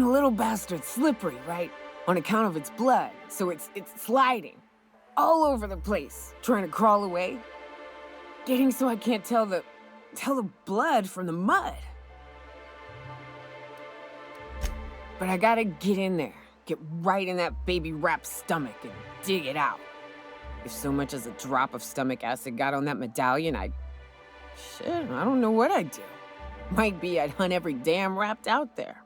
And the little bastard's slippery, right? On account of its blood, so it's sliding. All over the place, trying to crawl away. Getting so I can't tell the blood from the mud. But I gotta get in there, get right in that baby rap's stomach and dig it out. If so much as a drop of stomach acid got on that medallion, shit, I don't know what I'd do. Might be I'd hunt every damn rapt out there.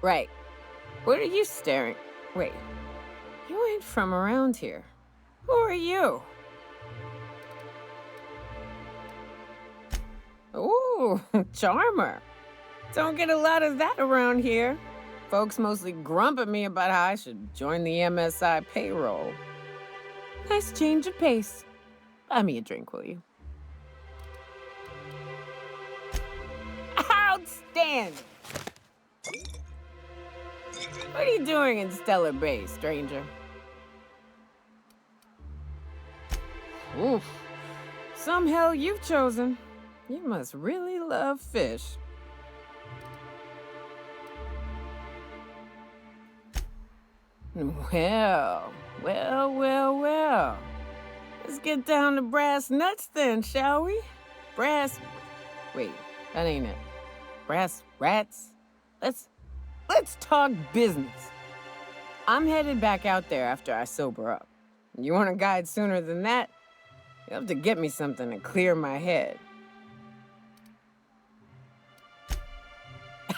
Right. What are you staring? Wait. You ain't from around here. Who are you? Ooh, charmer. Don't get a lot of that around here. Folks mostly grump at me about how I should join the MSI payroll. Nice change of pace. Buy me a drink, will you? Outstanding! What are you doing in Stellar Bay, stranger? Oof. Some hell you've chosen. You must really love fish. Well. Let's get down to brass nuts then, shall we? Wait, that ain't it. Brass rats? Let's talk business. I'm headed back out there after I sober up. You want a guide sooner than that? You'll have to get me something to clear my head.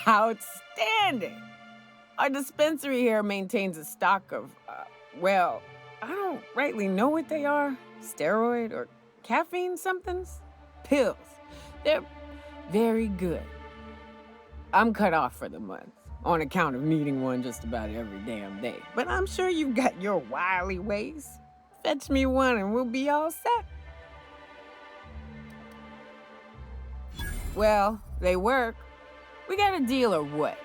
Outstanding! Our dispensary here maintains a stock of, well, I don't rightly know what they are. Steroid or caffeine somethings? Pills. They're very good. I'm cut off for the month, on account of needing one just about every damn day. But I'm sure you've got your wily ways. Fetch me one and we'll be all set. Well, they work. We got a deal or what?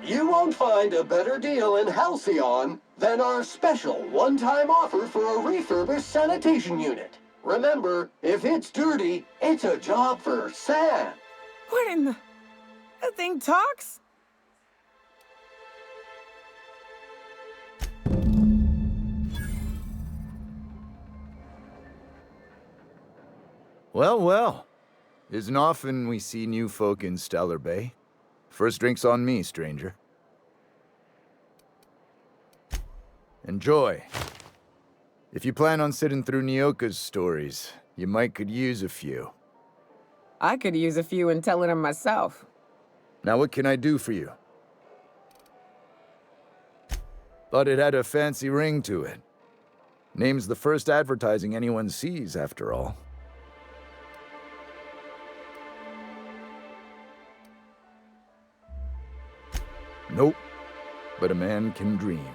You won't find a better deal in Halcyon than our special one-time offer for a refurbished sanitation unit. Remember, if it's dirty, it's a job for Sam. What in the... That thing talks? Well. Isn't often we see new folk in Stellar Bay. First drink's on me, stranger. Enjoy. If you plan on sitting through Nyoka's stories, you might could use a few. I could use a few and telling them myself. Now what can I do for you? Thought it had a fancy ring to it. Name's the first advertising anyone sees, after all. Nope, but a man can dream.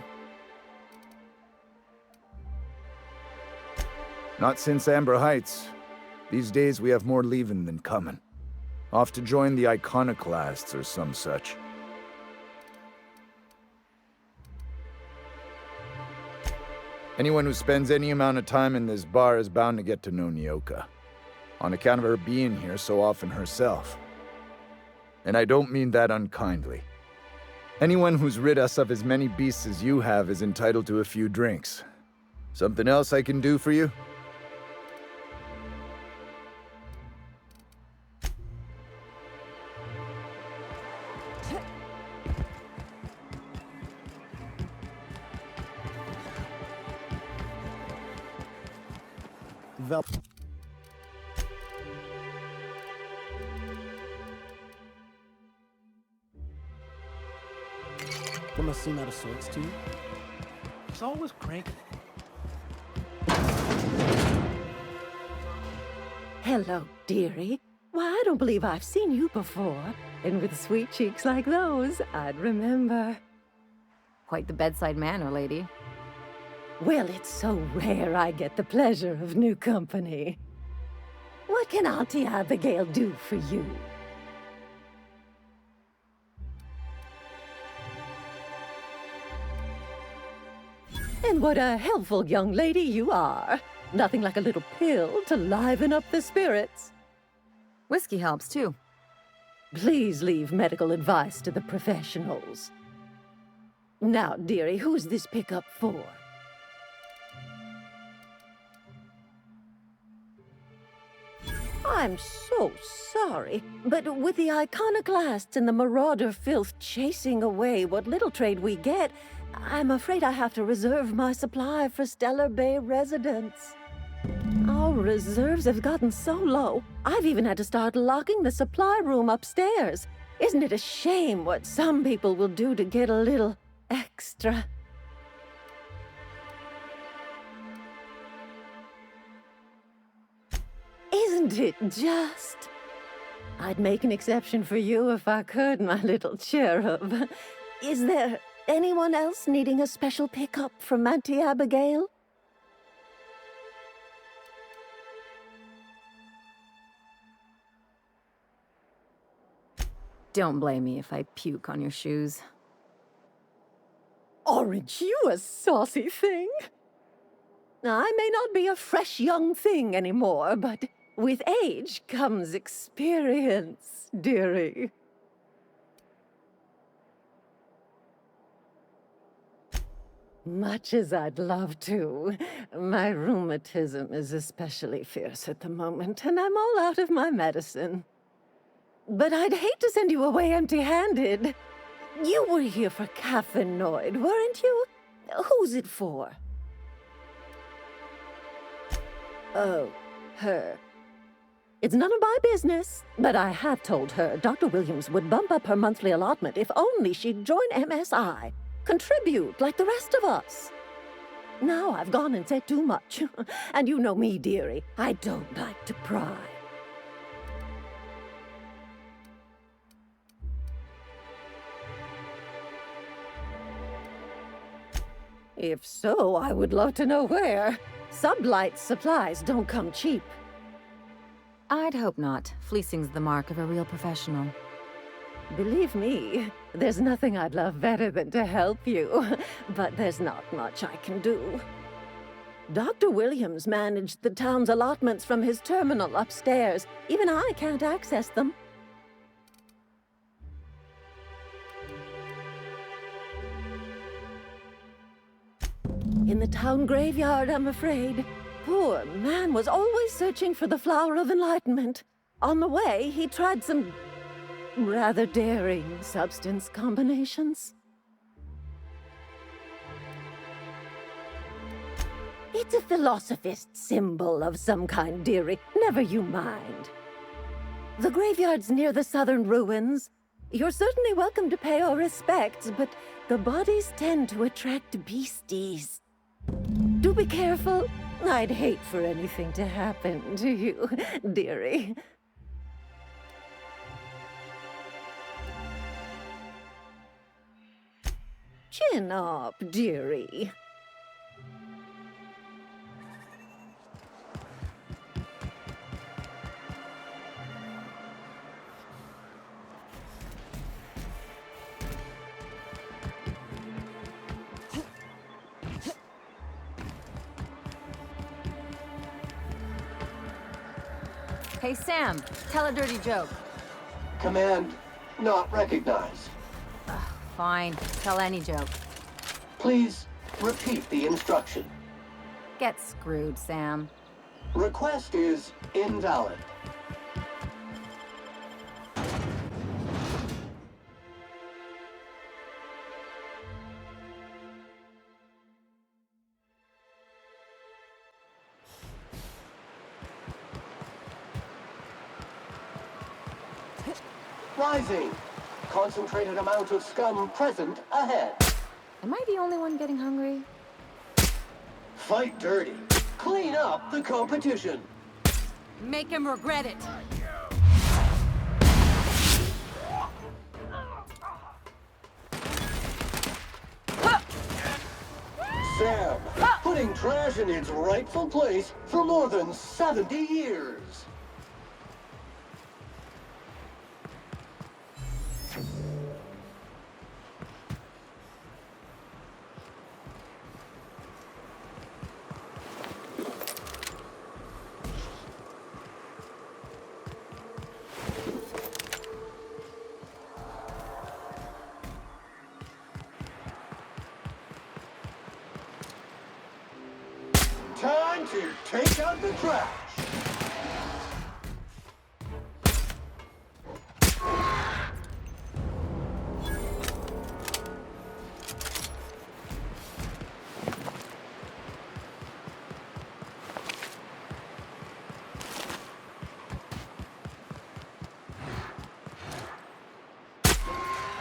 Not since Amber Heights. These days we have more leaving than coming. Off to join the Iconoclasts or some such. Anyone who spends any amount of time in this bar is bound to get to know Nyoka, on account of her being here so often herself. And I don't mean that unkindly. Anyone who's rid us of as many beasts as you have is entitled to a few drinks. Something else I can do for you? That must seem out of sorts to you. He's always cranky. Hello, dearie. Why, I don't believe I've seen you before. And with sweet cheeks like those, I'd remember. Quite the bedside manner, lady. Well, it's so rare I get the pleasure of new company. What can Auntie Abigail do for you? And what a helpful young lady you are. Nothing like a little pill to liven up the spirits. Whiskey helps, too. Please leave medical advice to the professionals. Now, dearie, who's this pickup for? I'm so sorry, but with the iconoclasts and the marauder filth chasing away what little trade we get, I'm afraid I have to reserve my supply for Stellar Bay residents. Our reserves have gotten so low, I've even had to start locking the supply room upstairs. Isn't it a shame what some people will do to get a little extra? Isn't it just? I'd make an exception for you if I could, my little cherub. Is there anyone else needing a special pickup from Auntie Abigail? Don't blame me if I puke on your shoes. Aren't you a saucy thing? I may not be a fresh young thing anymore, but with age comes experience, dearie. Much as I'd love to, my rheumatism is especially fierce at the moment, and I'm all out of my medicine. But I'd hate to send you away empty-handed. You were here for caffeinoid, weren't you? Who's it for? Oh, her. It's none of my business, but I have told her Dr. Williams would bump up her monthly allotment if only she'd join MSI. Contribute like the rest of us. Now I've gone and said too much. And you know me, dearie. I don't like to pry. If so, I would love to know where. Sublight supplies don't come cheap. I'd hope not. Fleecing's the mark of a real professional. Believe me, there's nothing I'd love better than to help you. But there's not much I can do. Dr. Williams managed the town's allotments from his terminal upstairs. Even I can't access them. In the town graveyard, I'm afraid. Poor man was always searching for the flower of enlightenment. On the way, he tried some rather daring substance combinations. It's a philosophist symbol of some kind, dearie. Never you mind. The graveyard's near the southern ruins. You're certainly welcome to pay our respects, but the bodies tend to attract beasties. Do be careful. I'd hate for anything to happen to you, dearie. Chin up, dearie. Hey, Sam, tell a dirty joke. Command not recognized. Fine, tell any joke. Please repeat the instruction. Get screwed, Sam. Request is invalid. Rising. Concentrated amount of scum present ahead. Am I the only one getting hungry? Fight dirty. Clean up the competition. Make him regret it. Sam, putting trash in its rightful place for more than 70 years. Take out the trash.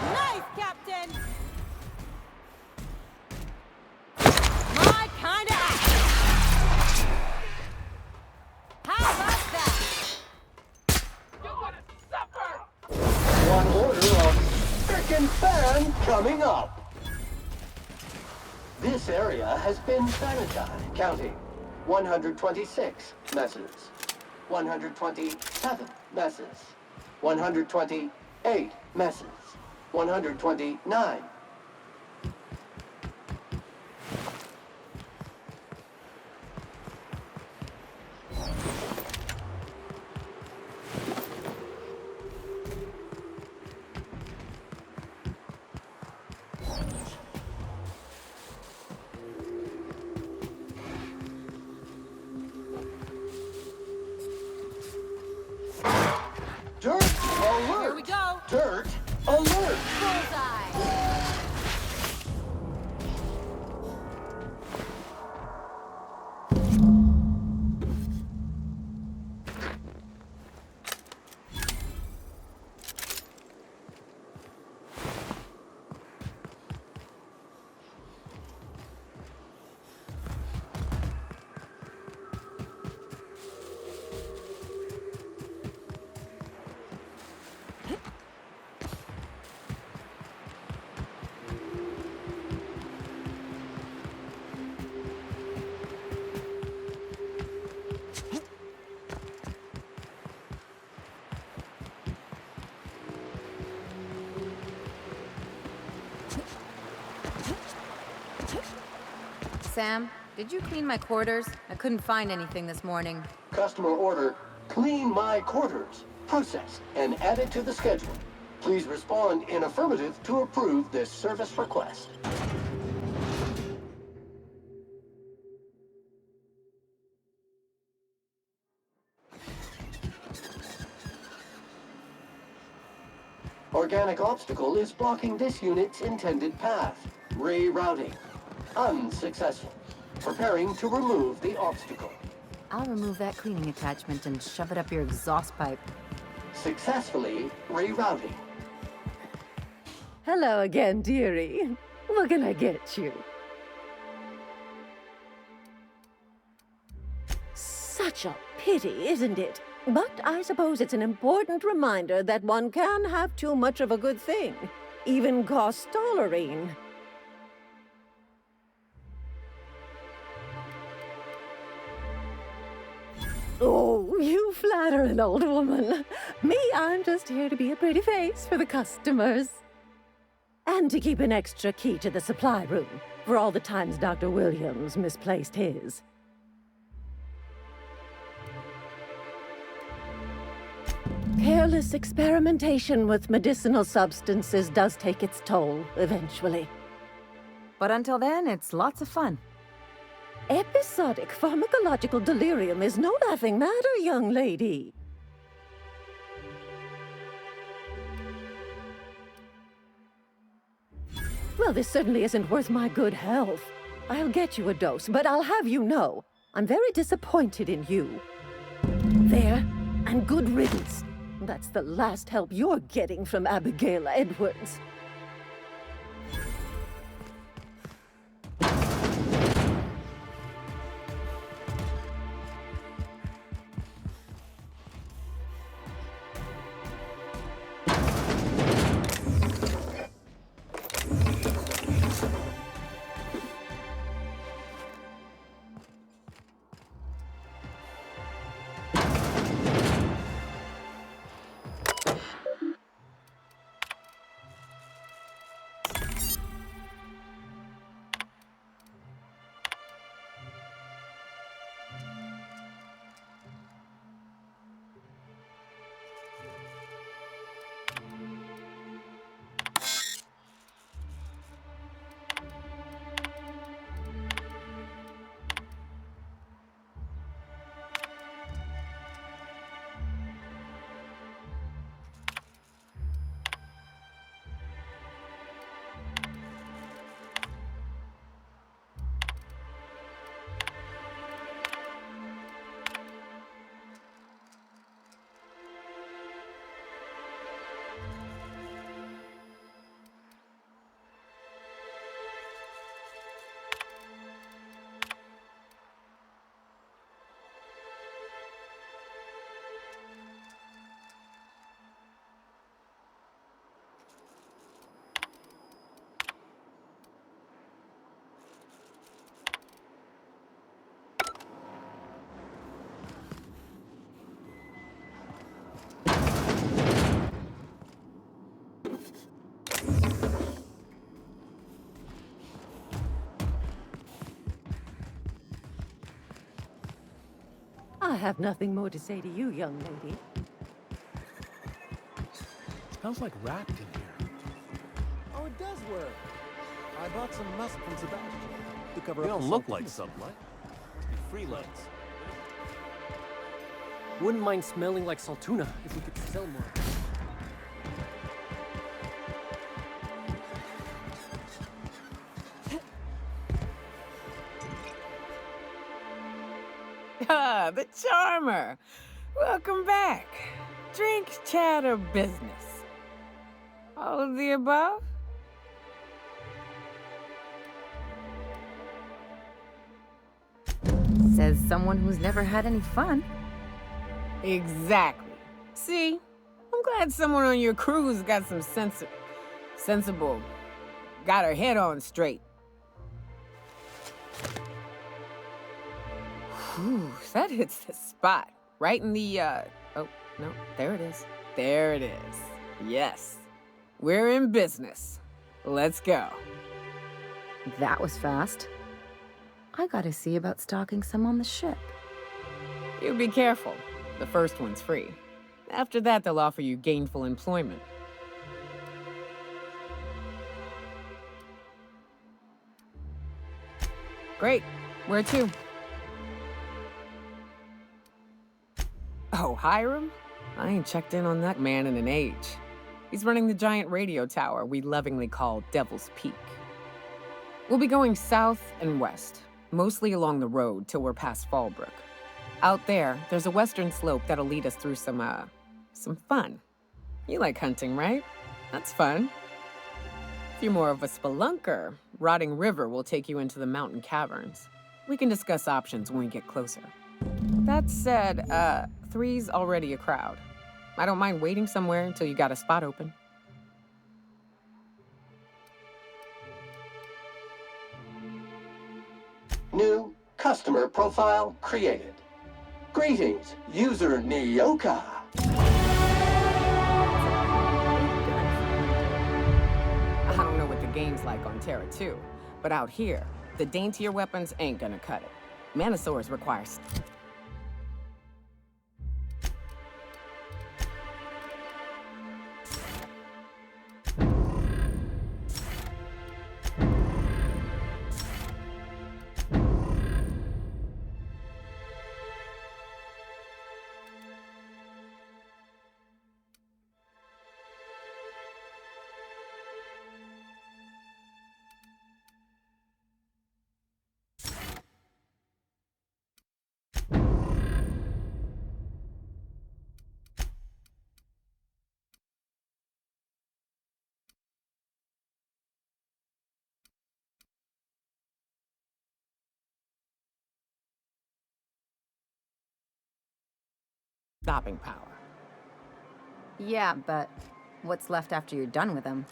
Nice, Captain! My kind of action! How about that? One order of frickin' fan coming up. This area has been sanitized. Counting. 126 messes. 127 messes. 128 messes. 129. Dirt alert! Here we go! Dirt alert! Bullseye! Sam, did you clean my quarters? I couldn't find anything this morning. Customer order, clean my quarters. Processed and added to the schedule. Please respond in affirmative to approve this service request. Organic obstacle is blocking this unit's intended path. Rerouting. Unsuccessful. Preparing to remove the obstacle. I'll remove that cleaning attachment and shove it up your exhaust pipe. Successfully rerouting. Hello again, dearie. What can I get you? Such a pity, isn't it? But I suppose it's an important reminder that one can have too much of a good thing. Even cost tolerine. Oh, you flatter an old woman. Me, I'm just here to be a pretty face for the customers. And to keep an extra key to the supply room, for all the times Dr. Williams misplaced his. Careless experimentation with medicinal substances does take its toll, eventually. But until then, it's lots of fun. Episodic pharmacological delirium is no laughing matter, young lady. Well, this certainly isn't worth my good health. I'll get you a dose, but I'll have you know, I'm very disappointed in you. There, and good riddance. That's the last help you're getting from Abigail Edwards. I have nothing more to say to you, young lady. Smells like wrapped in here. Oh, it does work. I bought some musk from Sebastian to cover You up the don't look saltiness. like sunlight. Freelance. Wouldn't mind smelling like Saltuna if we could sell more. Ah, the charmer. Welcome back. Drink, chat, or business? All of the above? Says someone who's never had any fun. Exactly. See? I'm glad someone on your crew's got some sensible, got her head on straight. Whew, that hits the spot. Right in the, oh, no, there it is. There it is. Yes. We're in business. Let's go. That was fast. I gotta see about stocking some on the ship. You be careful. The first one's free. After that, they'll offer you gainful employment. Great. Where to? Oh, Hiram? I ain't checked in on that man in an age. He's running the giant radio tower we lovingly call Devil's Peak. We'll be going south and west, mostly along the road till we're past Fallbrook. Out there, there's a western slope that'll lead us through some fun. You like hunting, right? That's fun. If you're more of a spelunker, Rotting River will take you into the mountain caverns. We can discuss options when we get closer. That said, 3's already a crowd. I don't mind waiting somewhere until you got a spot open. New customer profile created. Greetings, user Nyoka. I don't know what the game's like on Terra 2, but out here, the daintier weapons ain't gonna cut it. Manosaurs require stopping power. Yeah, but what's left after you're done with them?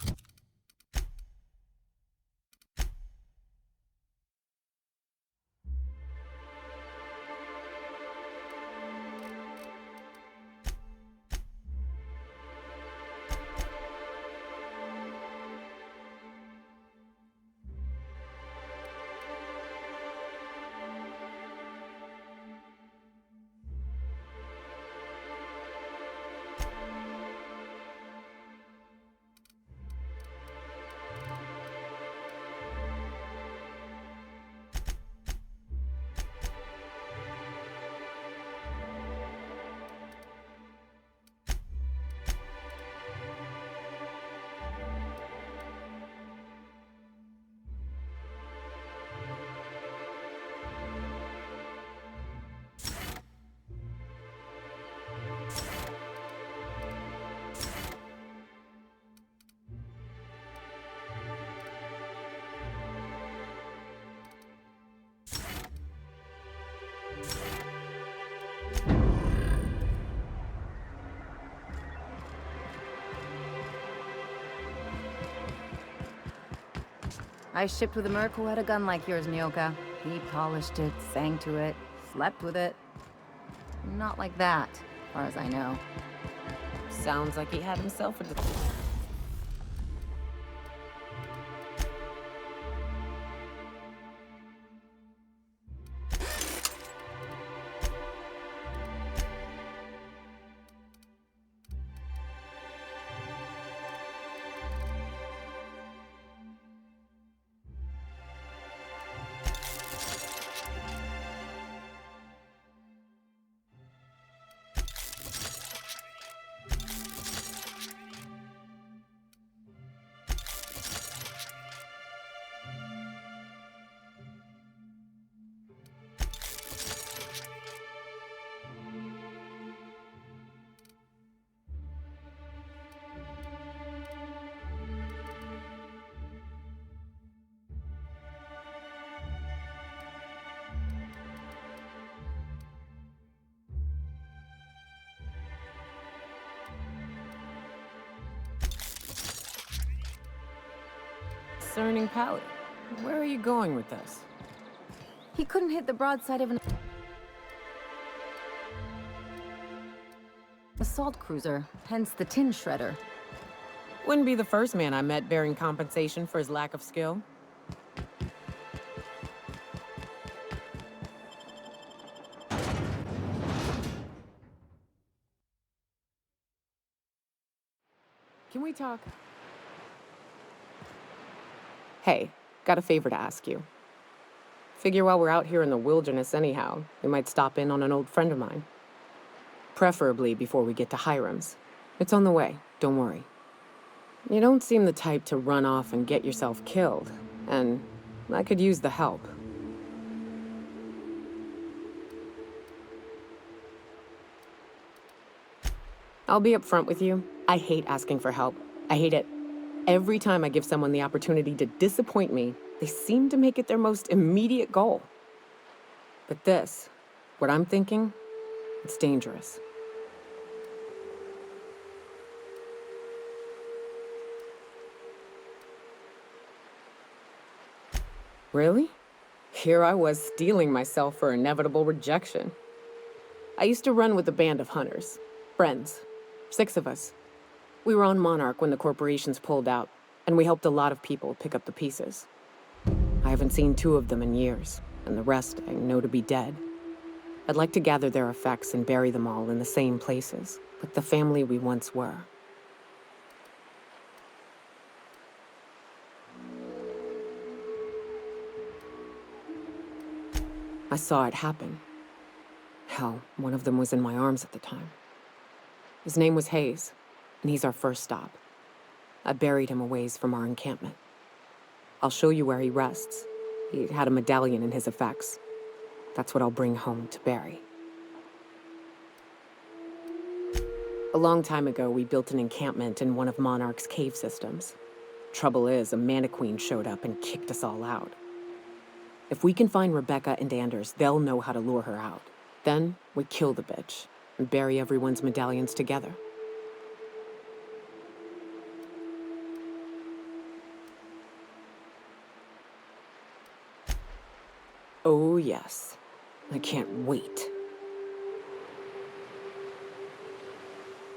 I shipped with a merc who had a gun like yours, Nyoka. He polished it, sang to it, slept with it. Not like that, as far as I know. Sounds like he had himself a... discerning palate. Where are you going with this? He couldn't hit the broadside of an assault cruiser, hence the tin shredder. Wouldn't be the first man I met bearing compensation for his lack of skill. Can we talk? Hey, got a favor to ask you. Figure while we're out here in the wilderness anyhow, we might stop in on an old friend of mine. Preferably before we get to Hiram's. It's on the way, don't worry. You don't seem the type to run off and get yourself killed, and I could use the help. I'll be upfront with you. I hate asking for help. I hate it. Every time I give someone the opportunity to disappoint me, they seem to make it their most immediate goal. But this, what I'm thinking, it's dangerous. Really? Here I was steeling myself for inevitable rejection. I used to run with a band of hunters. Friends. 6 of us. We were on Monarch when the corporations pulled out, and we helped a lot of people pick up the pieces. I haven't seen 2 of them in years, and the rest I know to be dead. I'd like to gather their effects and bury them all in the same places, with the family we once were. I saw it happen. Hell, one of them was in my arms at the time. His name was Hayes, and he's our first stop. I buried him a ways from our encampment. I'll show you where he rests. He had a medallion in his effects. That's what I'll bring home to Barry. A long time ago, we built an encampment in one of Monarch's cave systems. Trouble is, a Mantiqueen showed up and kicked us all out. If we can find Rebecca and Anders, they'll know how to lure her out. Then, we kill the bitch and bury everyone's medallions together. Oh, yes. I can't wait.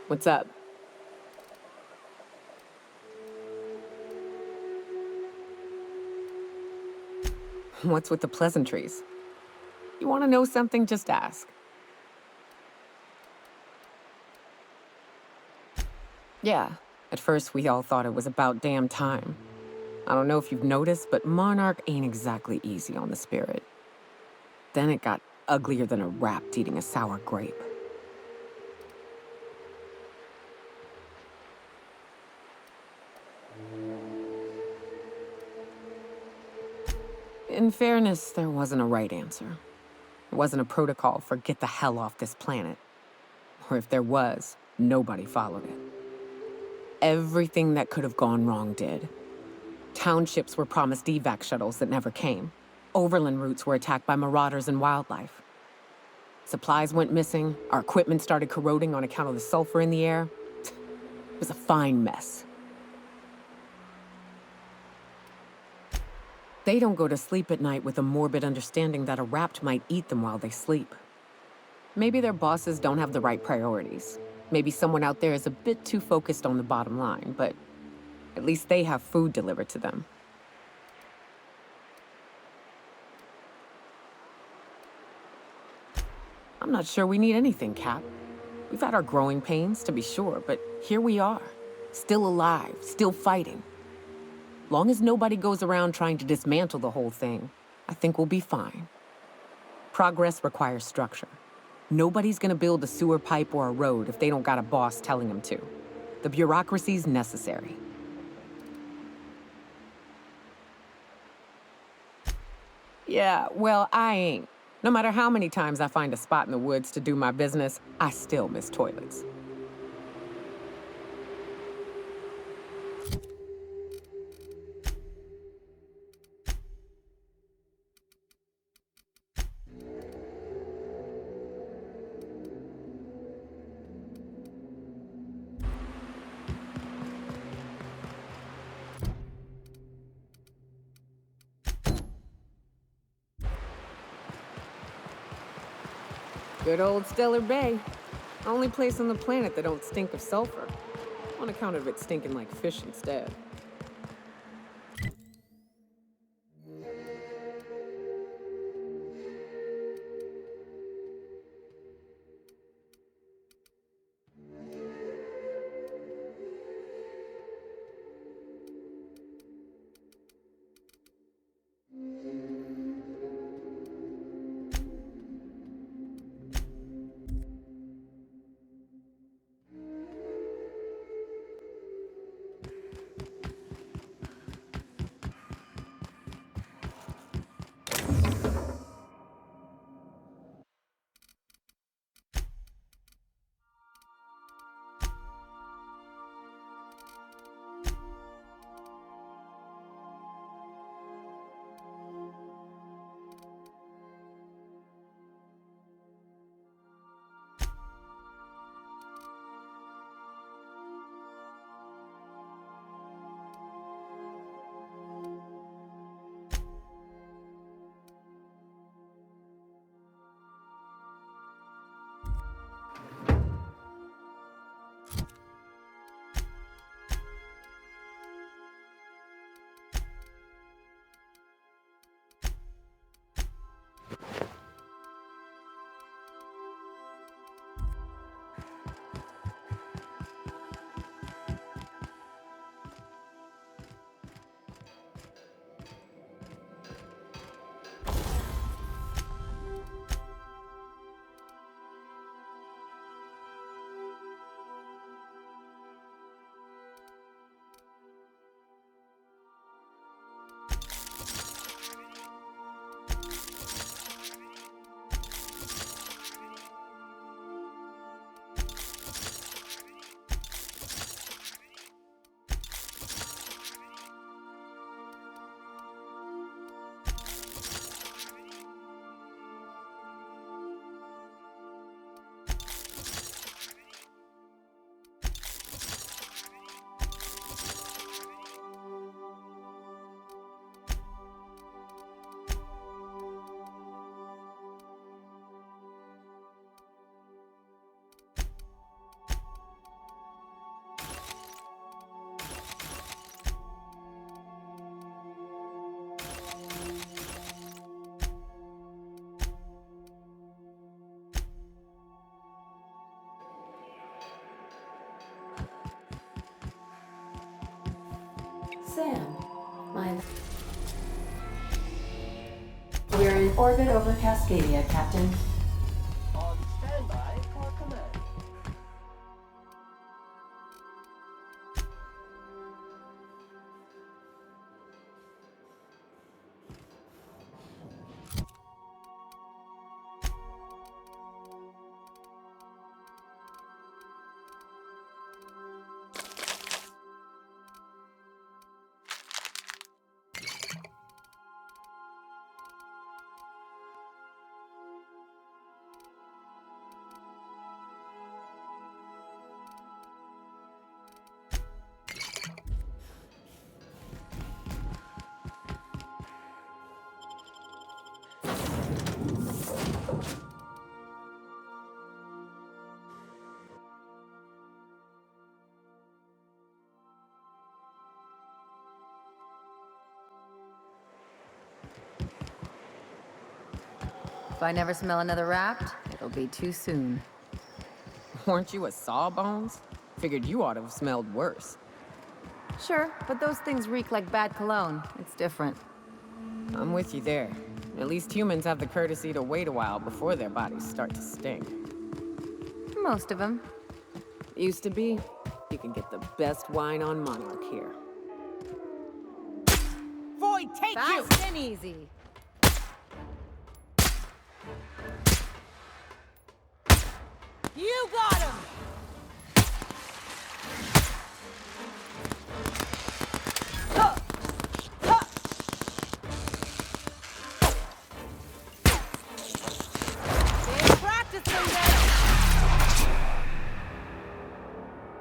What's up? What's with the pleasantries? You want to know something? Just ask. Yeah, at first we all thought it was about damn time. I don't know if you've noticed, but Monarch ain't exactly easy on the spirit. Then it got uglier than a rat eating a sour grape. In fairness, there wasn't a right answer. It wasn't a protocol for get the hell off this planet. Or if there was, nobody followed it. Everything that could have gone wrong did. Townships were promised evac shuttles that never came. Overland routes were attacked by marauders and wildlife. Supplies went missing, our equipment started corroding on account of the sulfur in the air. It was a fine mess. They don't go to sleep at night with a morbid understanding that a rapt might eat them while they sleep. Maybe their bosses don't have the right priorities. Maybe someone out there is a bit too focused on the bottom line, but at least they have food delivered to them. I'm not sure we need anything, Cap. We've had our growing pains, to be sure, but here we are. Still alive, still fighting. Long as nobody goes around trying to dismantle the whole thing, I think we'll be fine. Progress requires structure. Nobody's gonna build a sewer pipe or a road if they don't got a boss telling them to. The bureaucracy's necessary. Yeah, well, I ain't. No matter how many times I find a spot in the woods to do my business, I still miss toilets. Good old Stellar Bay. Only place on the planet that don't stink of sulfur. On account of it stinking like fish instead. Sam, we're in orbit over Cascadia, Captain. On standby for command. If I never smell another raft, it'll be too soon. Weren't you a sawbones? Figured you ought to have smelled worse. Sure, but those things reek like bad cologne. It's different. I'm with you there. At least humans have the courtesy to wait a while before their bodies start to stink. Most of them. Used to be. You can get the best wine on Monarch here. Void, take you! Fast and easy. You got him!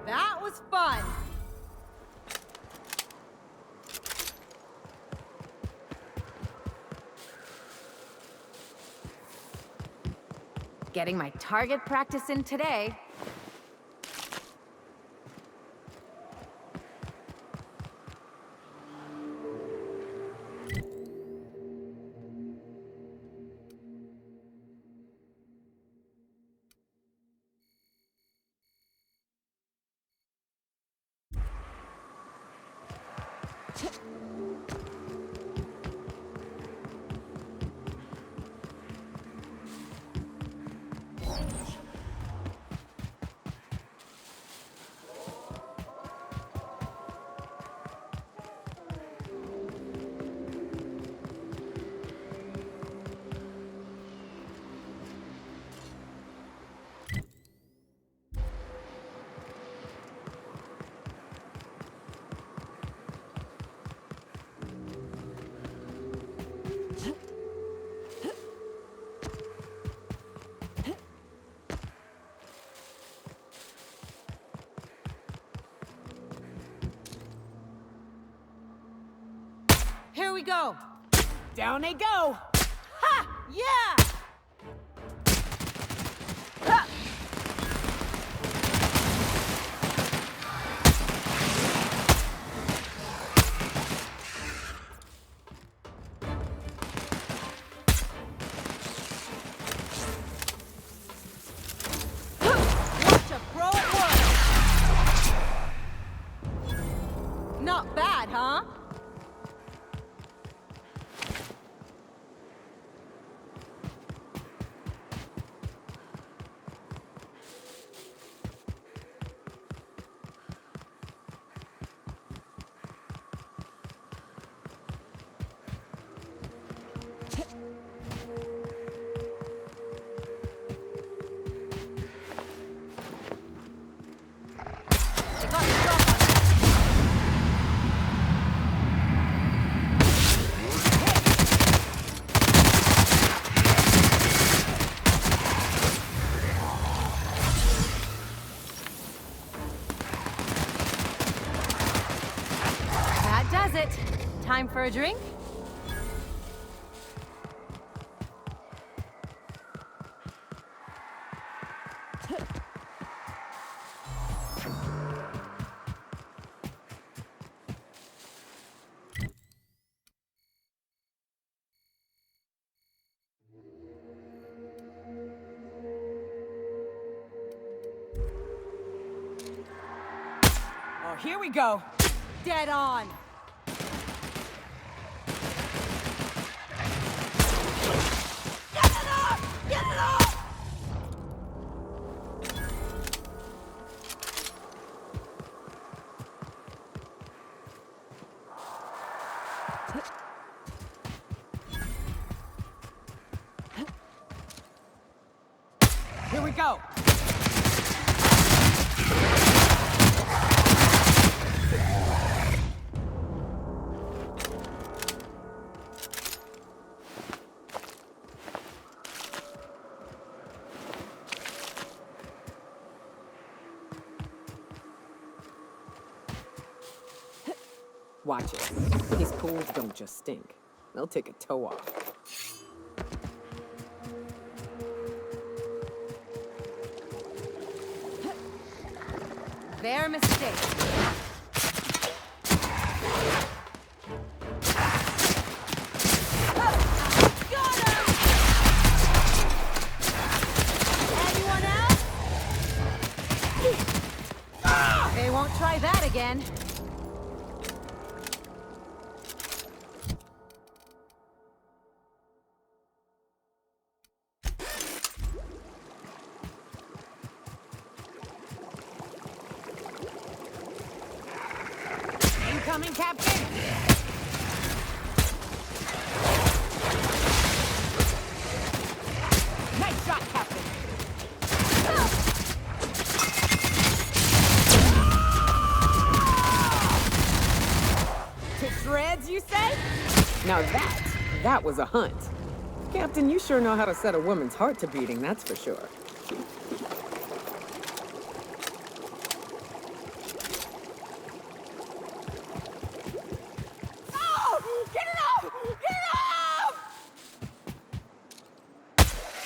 That was fun. Getting my target practice in today. Here we go. Down they go. Ha! Yeah! Ha! Watch a pro at work. Not bad, huh? That does it. Time for a drink? Oh, here we go. Dead on. Get it up! Get it up! Here we go. Watch it. These pools don't just stink. They'll take a toe off. Their mistake. Anyone else? They won't try that again. Incoming, Captain! Nice shot, Captain! To shreds, you say? Now that was a hunt. Captain, you sure know how to set a woman's heart to beating, that's for sure.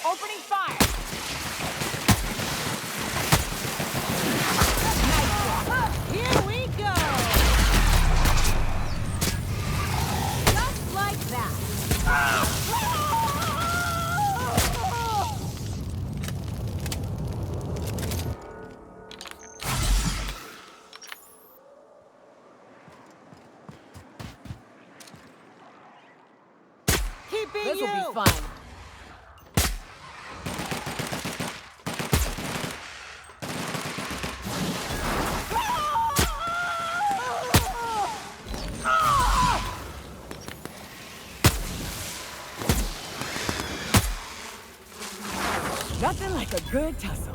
Opening fire! CPU! This'll be fun. Nothing like a good tussle.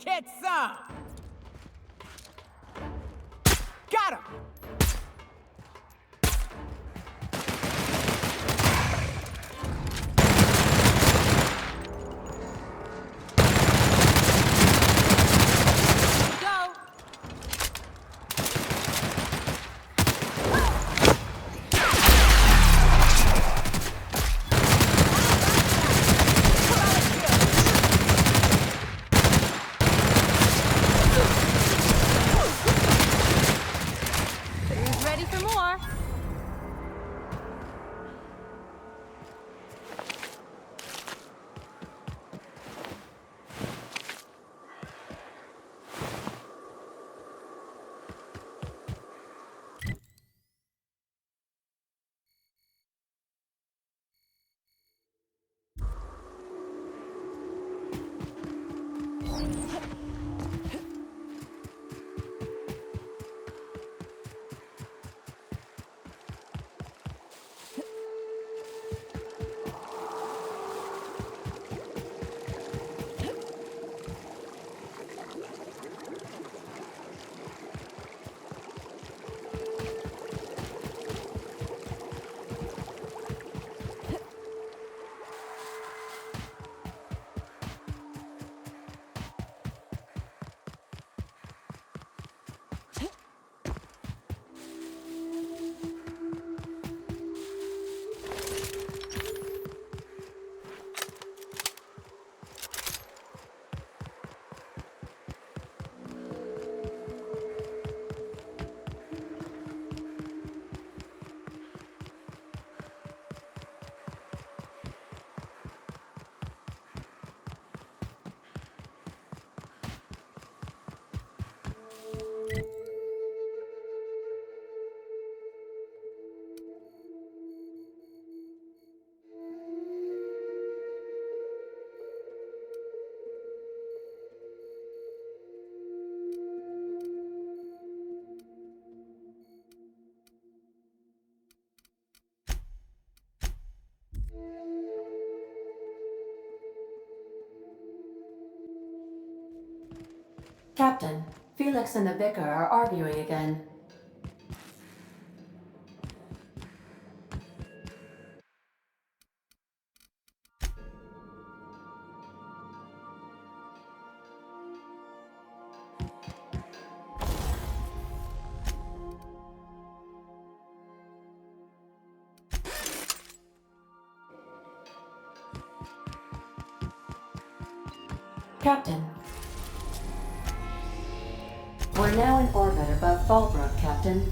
Get some! Got him! Go! Who's ready for more? Captain, Felix and the Vicar are arguing again. Captain. We're now in orbit above Fallbrook, Captain.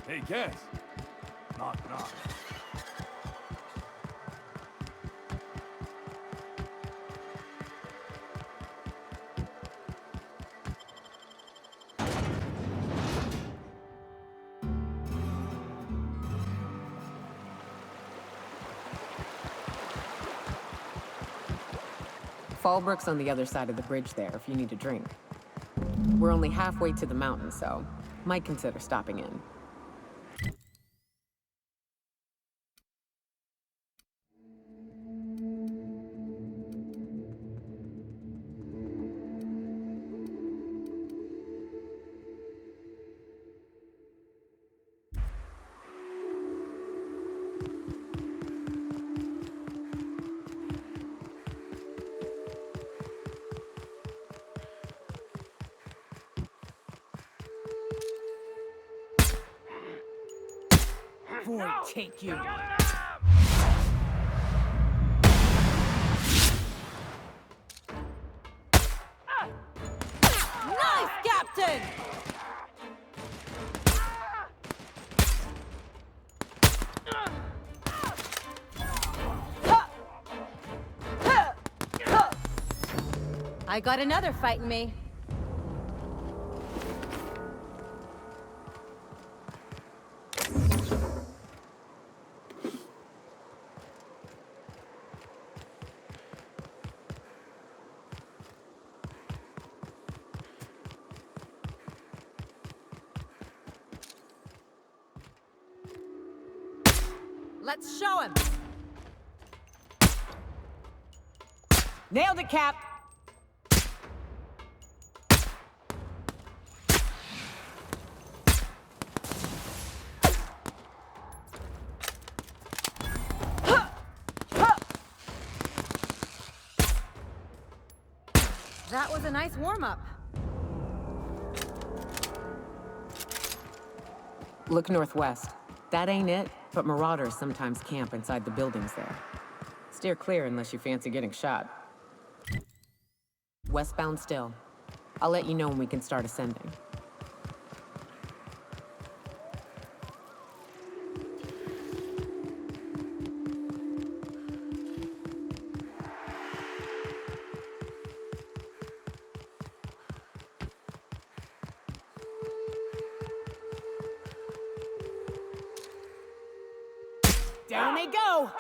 Hey, guess. Knock, knock. Fallbrook's on the other side of the bridge there if you need a drink. We're only halfway to the mountain, so might consider stopping in. Boy, take you. Nice, Captain! I got another fight in me. Let's show him. Nailed it, Cap. That was a nice warm-up. Look northwest. That ain't it, but marauders sometimes camp inside the buildings there. Steer clear unless you fancy getting shot. Westbound still. I'll let you know when we can start ascending. Down they go!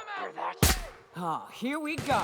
Oh, here we go.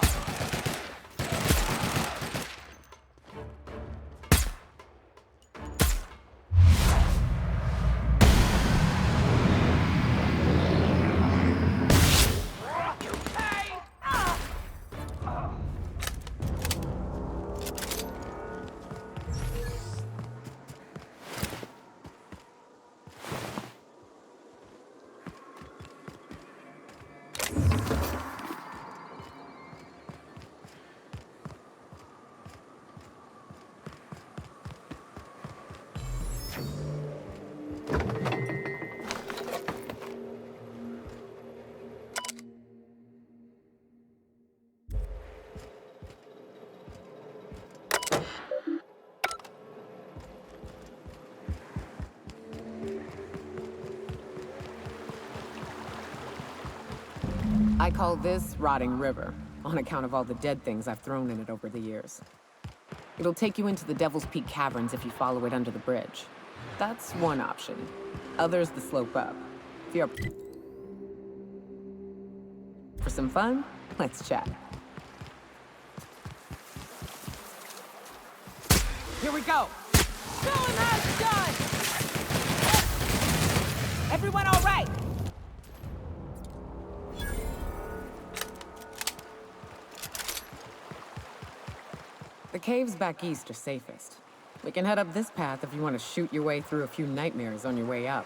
I call this Rotting River, on account of all the dead things I've thrown in it over the years. It'll take you into the Devil's Peak Caverns if you follow it under the bridge. That's one option. Others the slope up. If you're up for some fun, let's chat. Here we go. Going that gun! Everyone all right? The caves back east are safest. We can head up this path if you want to shoot your way through a few nightmares on your way up.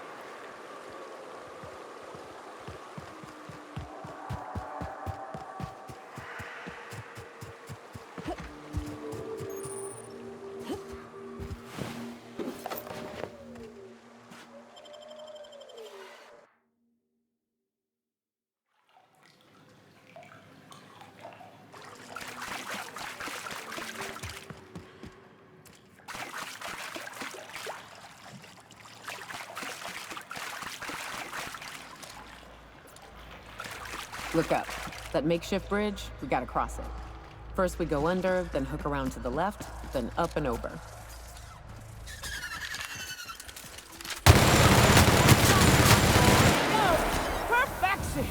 Look up. That makeshift bridge, we gotta cross it. First we go under, then hook around to the left, then up and over. Perfection!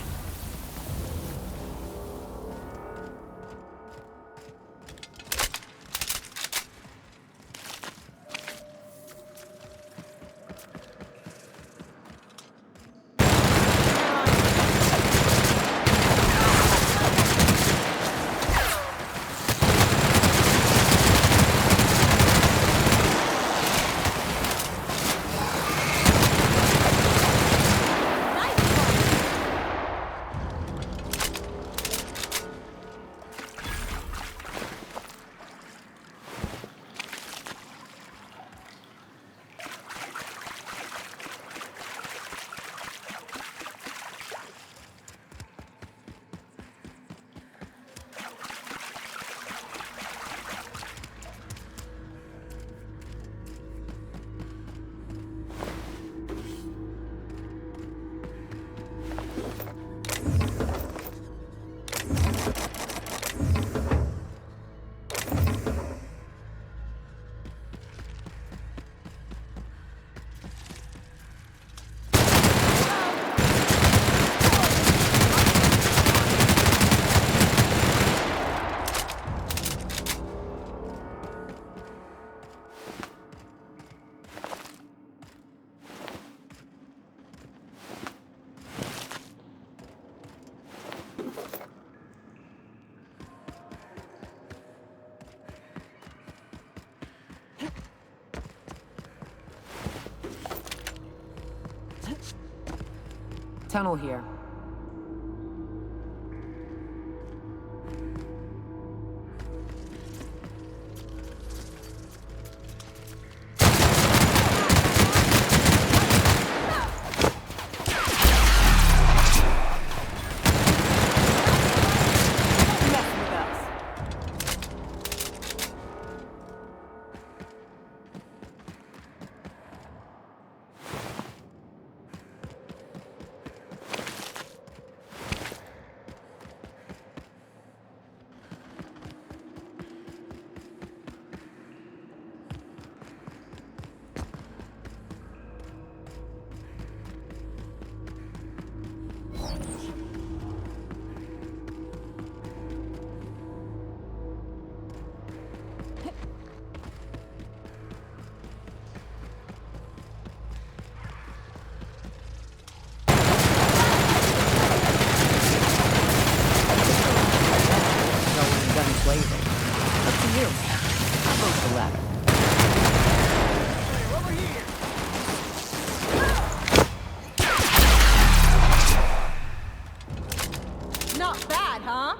Tunnel here. Up to you. I'll vote the latter. Over here! Not bad, huh?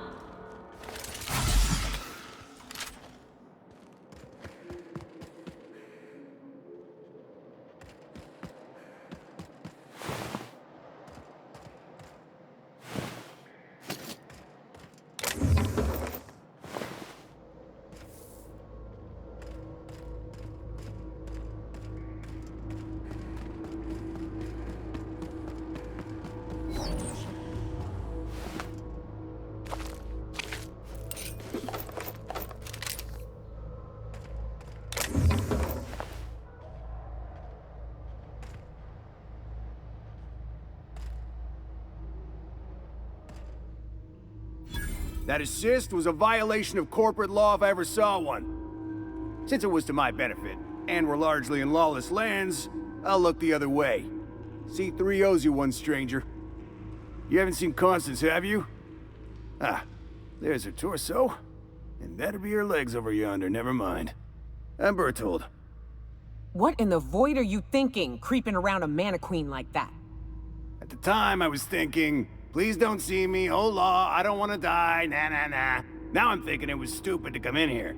That assist was a violation of corporate law if I ever saw one. Since it was to my benefit, and we're largely in lawless lands, I'll look the other way. C3 owes you one, stranger. You haven't seen Constance, have you? Ah, there's her torso. And that'll be her legs over yonder, never mind. I'm Bertold. What in the void are you thinking, creeping around a mannequin like that? At the time, I was thinking, please don't see me, oh law, I don't want to die, nah nah nah. Now I'm thinking it was stupid to come in here.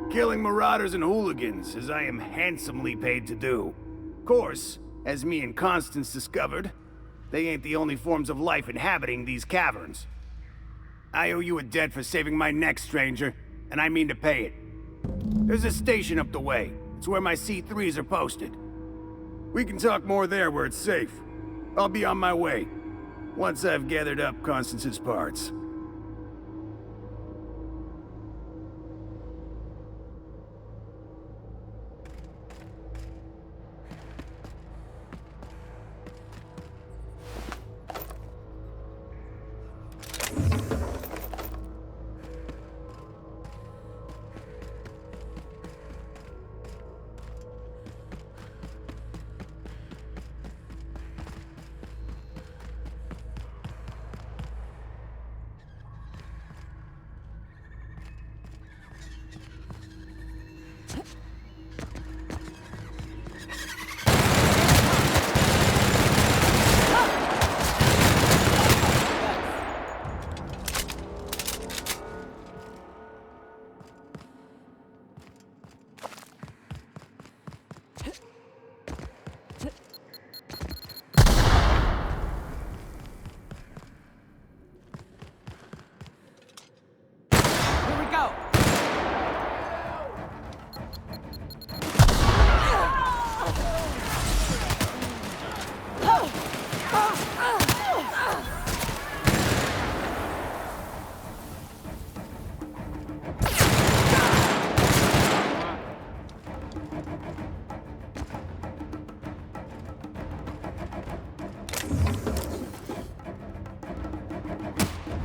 Killing marauders and hooligans, as I am handsomely paid to do. Of course, as me and Constance discovered, they ain't the only forms of life inhabiting these caverns. I owe you a debt for saving my neck, stranger, and I mean to pay it. There's a station up the way. It's where my C3s are posted. We can talk more there where it's safe. I'll be on my way, once I've gathered up Constance's parts.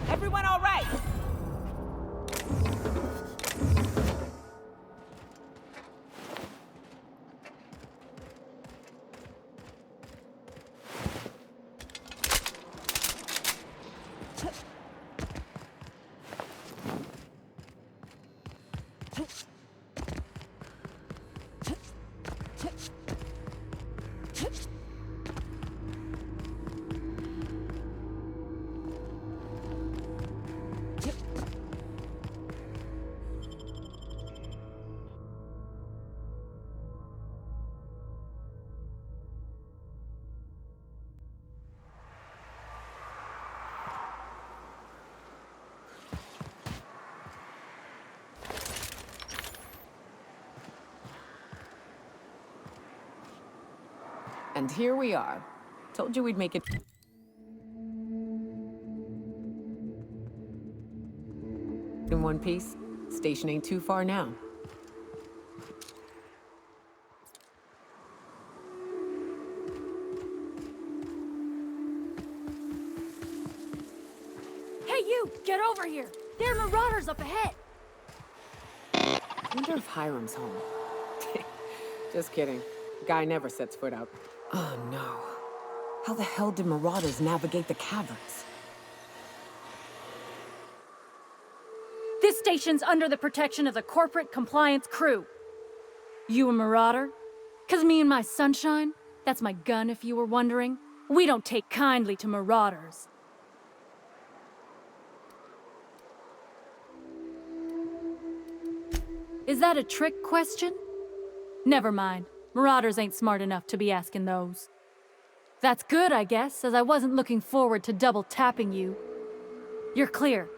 Everyone all right? And here we are. Told you we'd make it. In one piece. Station ain't too far now. Hey you! Get over here! There are marauders up ahead! I wonder if Hiram's home. Just kidding. Guy never sets foot out. Oh no. How the hell did marauders navigate the caverns? This station's under the protection of the corporate compliance crew. You a marauder? 'Cause me and my sunshine, that's my gun if you were wondering, we don't take kindly to marauders. Is that a trick question? Never mind. Marauders ain't smart enough to be asking those. That's good, I guess, as I wasn't looking forward to double tapping you. You're clear,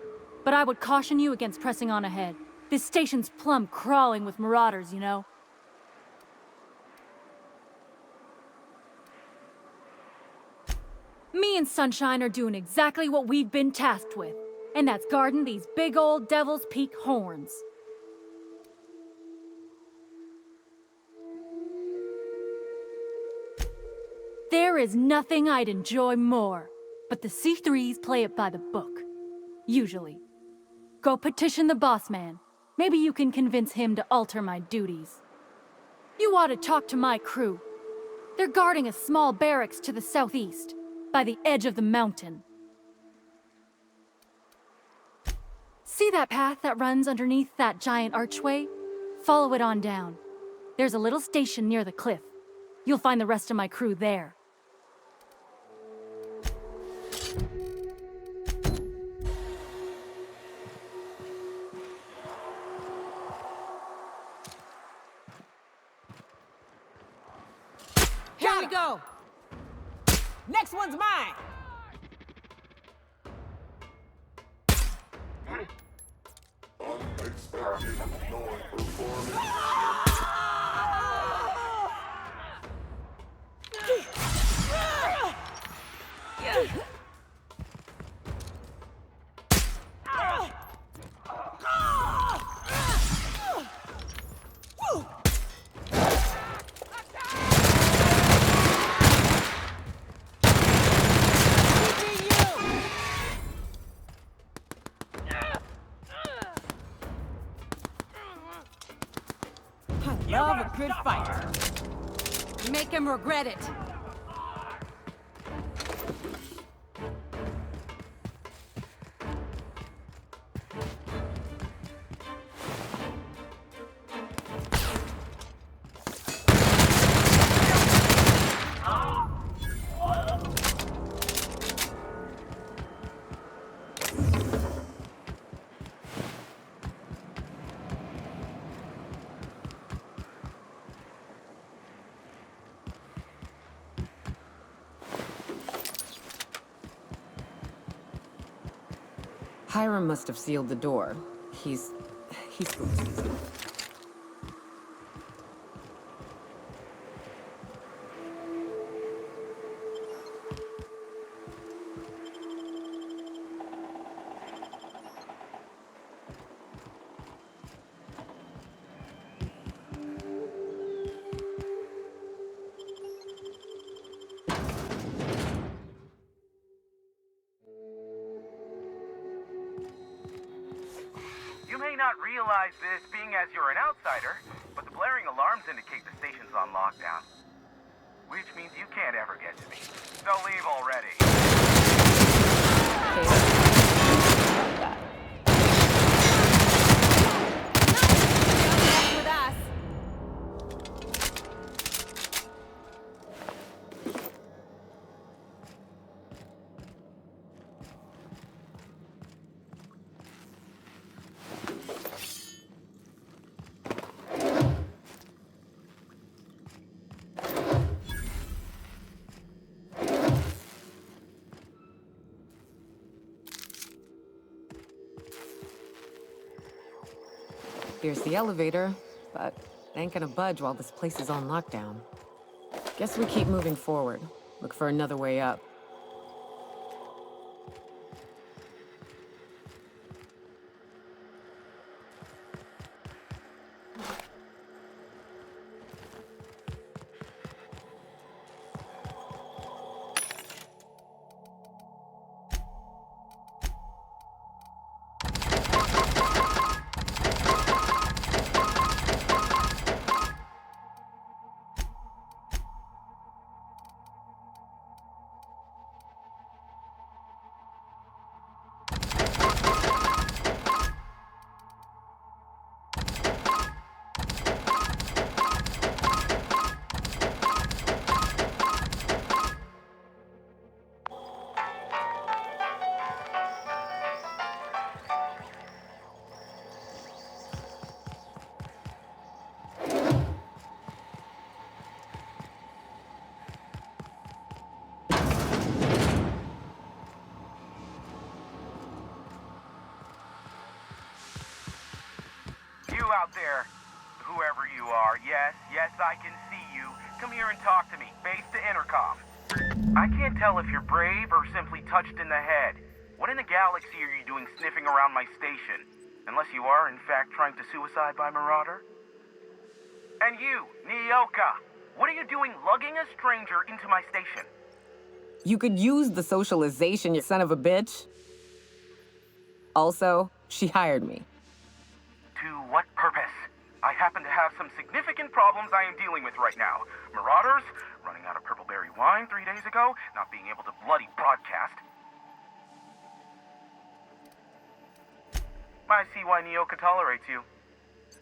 but I would caution you against pressing on ahead. This station's plumb crawling with marauders, you know. Me and Sunshine are doing exactly what we've been tasked with, and that's guarding these big old Devil's Peak horns. There is nothing I'd enjoy more, but the C3s play it by the book. Usually. Go petition the boss man. Maybe you can convince him to alter my duties. You ought to talk to my crew. They're guarding a small barracks to the southeast, by the edge of the mountain. See that path that runs underneath that giant archway? Follow it on down. There's a little station near the cliff. You'll find the rest of my crew there. Here we go. Next one's mine. Unexpected non-performance. Love a good fight. Make him regret it. Hiram must have sealed the door. He's spook season. You may not realize this, being as you're an outsider, but the blaring alarms indicate the station's on lockdown. Which means you can't ever get to me. So leave already. With us. There's the elevator, but it ain't gonna budge while this place is on lockdown. Guess we keep moving forward. Look for another way up. Out there, whoever you are, yes, I can see you. Come here and talk to me, base to intercom. I can't tell if you're brave or simply touched in the head. What in the galaxy are you doing sniffing around my station? Unless you are, in fact, trying to suicide by Marauder? And you, Nyoka, what are you doing lugging a stranger into my station? You could use the socialization, you son of a bitch. Also, she hired me. To what purpose? I happen to have some significant problems I am dealing with right now. Marauders, running out of purple berry wine 3 days ago, not being able to bloody broadcast. I see why Nyoka tolerates you.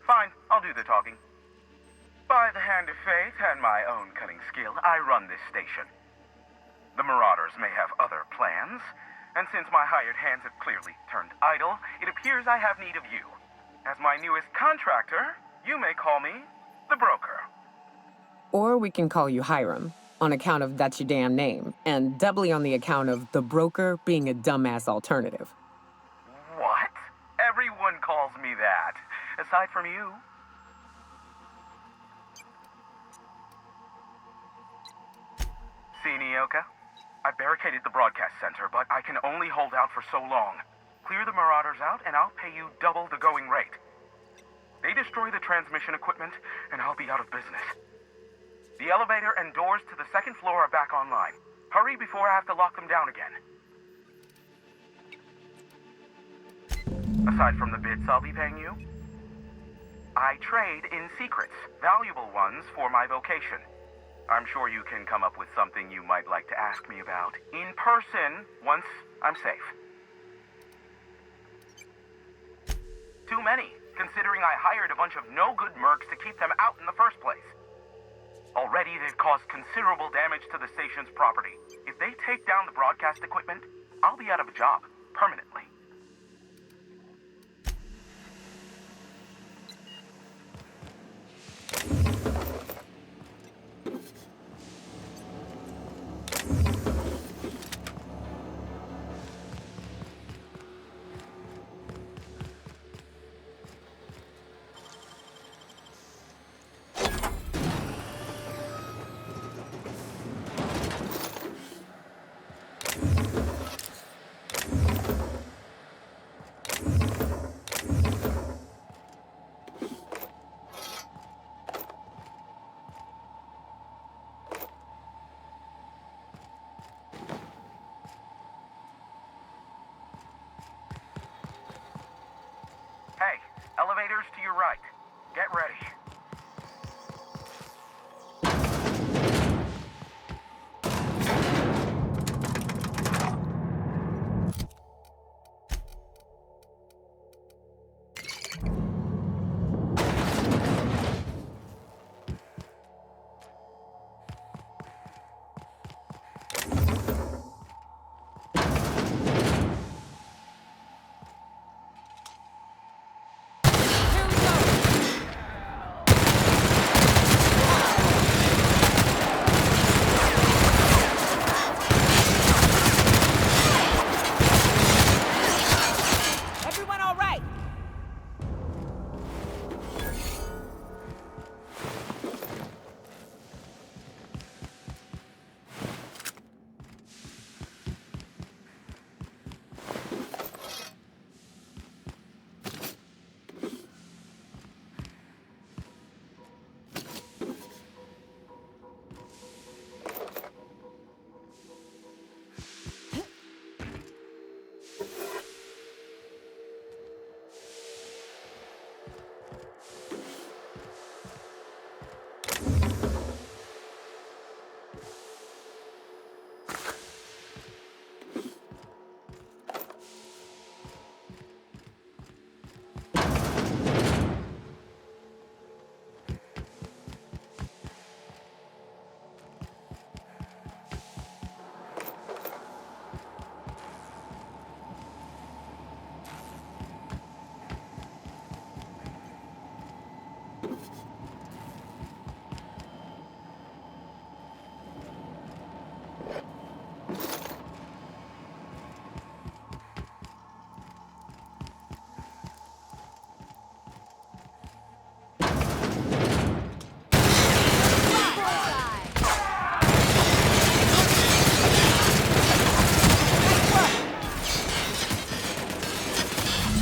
Fine, I'll do the talking. By the hand of fate and my own cunning skill, I run this station. The Marauders may have other plans, and since my hired hands have clearly turned idle, it appears I have need of you. As my newest contractor, you may call me the Broker. Or we can call you Hiram, on account of that's your damn name, and doubly on the account of the Broker being a dumbass alternative. What? Everyone calls me that, aside from you. See, Nyoka? I barricaded the broadcast center, but I can only hold out for so long. Clear the Marauders out, and I'll pay you double the going rate. They destroy the transmission equipment, and I'll be out of business. The elevator and doors to the second floor are back online. Hurry before I have to lock them down again. Aside from the bits I'll be paying you, I trade in secrets, valuable ones for my vocation. I'm sure you can come up with something you might like to ask me about in person once I'm safe. Too many, considering I hired a bunch of no-good mercs to keep them out in the first place. Already, they've caused considerable damage to the station's property. If they take down the broadcast equipment, I'll be out of a job, permanently. Hey, elevators to your right. Get ready. Everyone all right?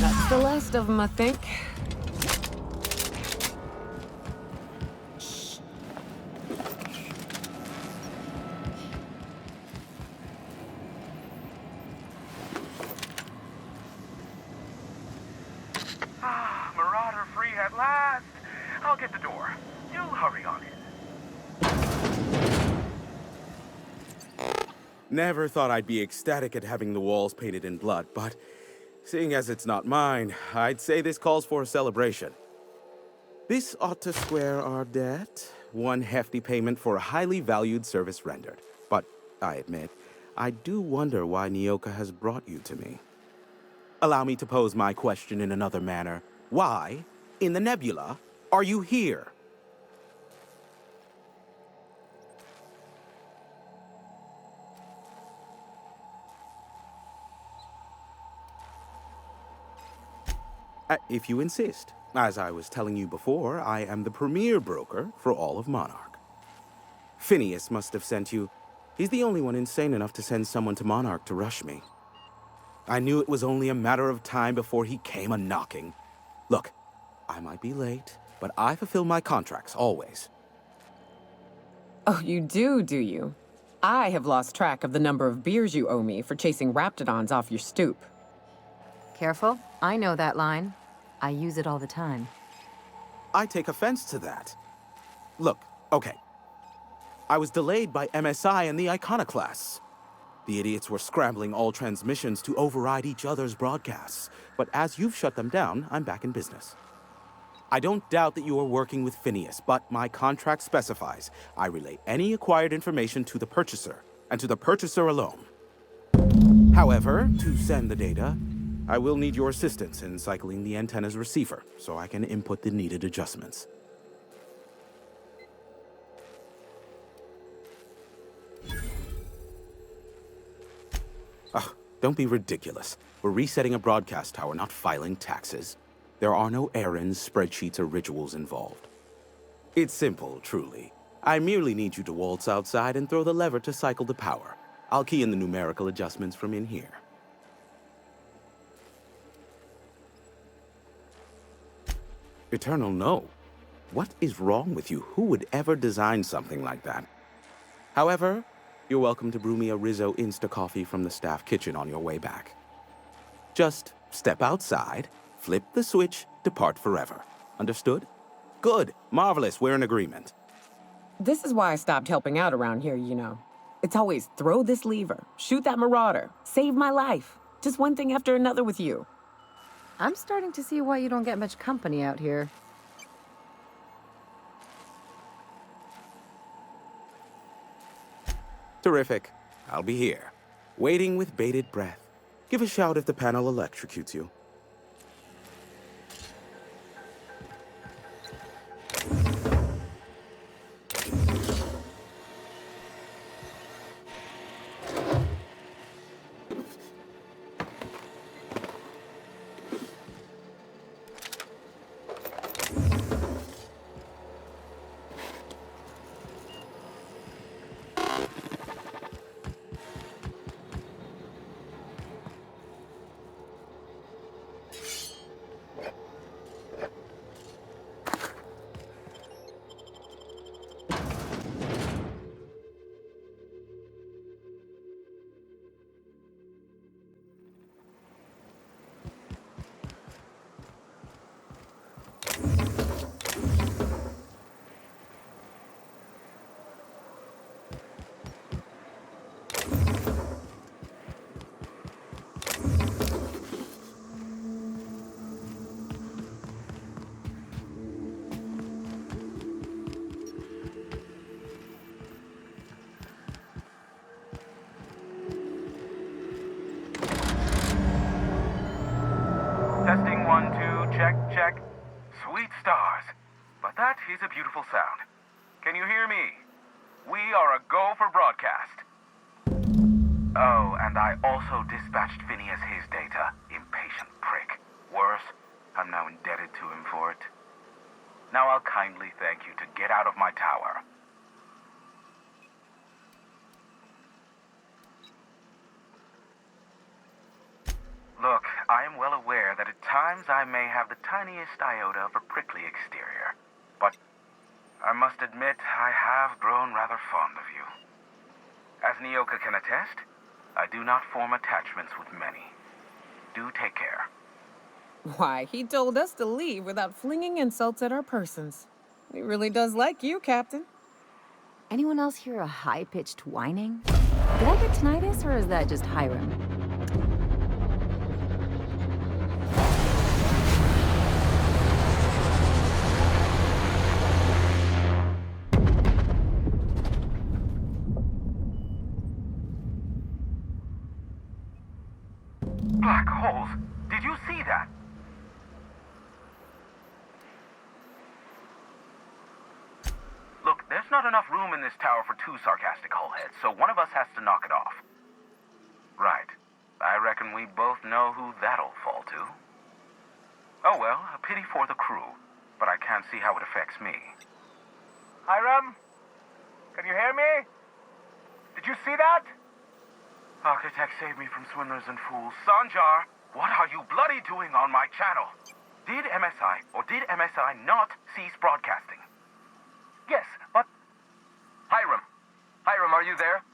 That's the last of them, I think. look at the door. Do hurry on in. Never thought I'd be ecstatic at having the walls painted in blood, but seeing as it's not mine, I'd say this calls for a celebration. This ought to square our debt. One hefty payment for a highly valued service rendered. But I admit, I do wonder why Nyoka has brought you to me. Allow me to pose my question in another manner. Why, in the nebula, are you here? If you insist. As I was telling you before, I am the premier broker for all of Monarch. Phineas must have sent you. He's the only one insane enough to send someone to Monarch to rush me. I knew it was only a matter of time before he came a-knocking. Look, I might be late, but I fulfill my contracts, always. Oh, you do you? I have lost track of the number of beers you owe me for chasing raptidons off your stoop. Careful, I know that line. I use it all the time. I take offense to that. Look, okay. I was delayed by MSI and the Iconoclasts. The idiots were scrambling all transmissions to override each other's broadcasts. But as you've shut them down, I'm back in business. I don't doubt that you are working with Phineas, but my contract specifies I relay any acquired information to the purchaser, and to the purchaser alone. However, to send the data, I will need your assistance in cycling the antenna's receiver, so I can input the needed adjustments. Ugh, don't be ridiculous. We're resetting a broadcast tower, not filing taxes. There are no errands, spreadsheets, or rituals involved. It's simple, truly. I merely need you to waltz outside and throw the lever to cycle the power. I'll key in the numerical adjustments from in here. Eternal, no. What is wrong with you? Who would ever design something like that? However, you're welcome to brew me a Rizzo Insta-Coffee from the staff kitchen on your way back. Just step outside, flip the switch, depart forever. Understood? Good. Marvelous. We're in agreement. This is why I stopped helping out around here, you know. It's always throw this lever, shoot that marauder, save my life. Just one thing after another with you. I'm starting to see why you don't get much company out here. Terrific. I'll be here, waiting with bated breath. Give a shout if the panel electrocutes you. Testing 1, 2, check, check. Sweet stars. But that is a beautiful sound. Can you hear me? We are a go for broadcast. Oh, and I also dispatched Phineas his data. Impatient prick. Worse, I'm now indebted to him for it. Now I'll kindly thank you to get out of my tower. Look, I am well aware that at times I may have the tiniest iota of a prickly exterior, but I must admit I have grown rather fond of you. As Nyoka can attest, I do not form attachments with many. Do take care. Why, he told us to leave without flinging insults at our persons. He really does like you, Captain. Anyone else hear a high-pitched whining? Did I get tinnitus, or is that just Hiram? Black holes. Did you see that? Look, there's not enough room in this tower for two sarcastic hullheads, so one of us has to knock it off. Right. I reckon we both know who that'll fall to. Oh well, a pity for the crew, but I can't see how it affects me. Hiram? Can you hear me? Did you see that? Architect, save me from swindlers and fools. Sanjar, what are you bloody doing on my channel? Did MSI or did MSI not cease broadcasting? Yes, but... Hiram. Hiram, are you there?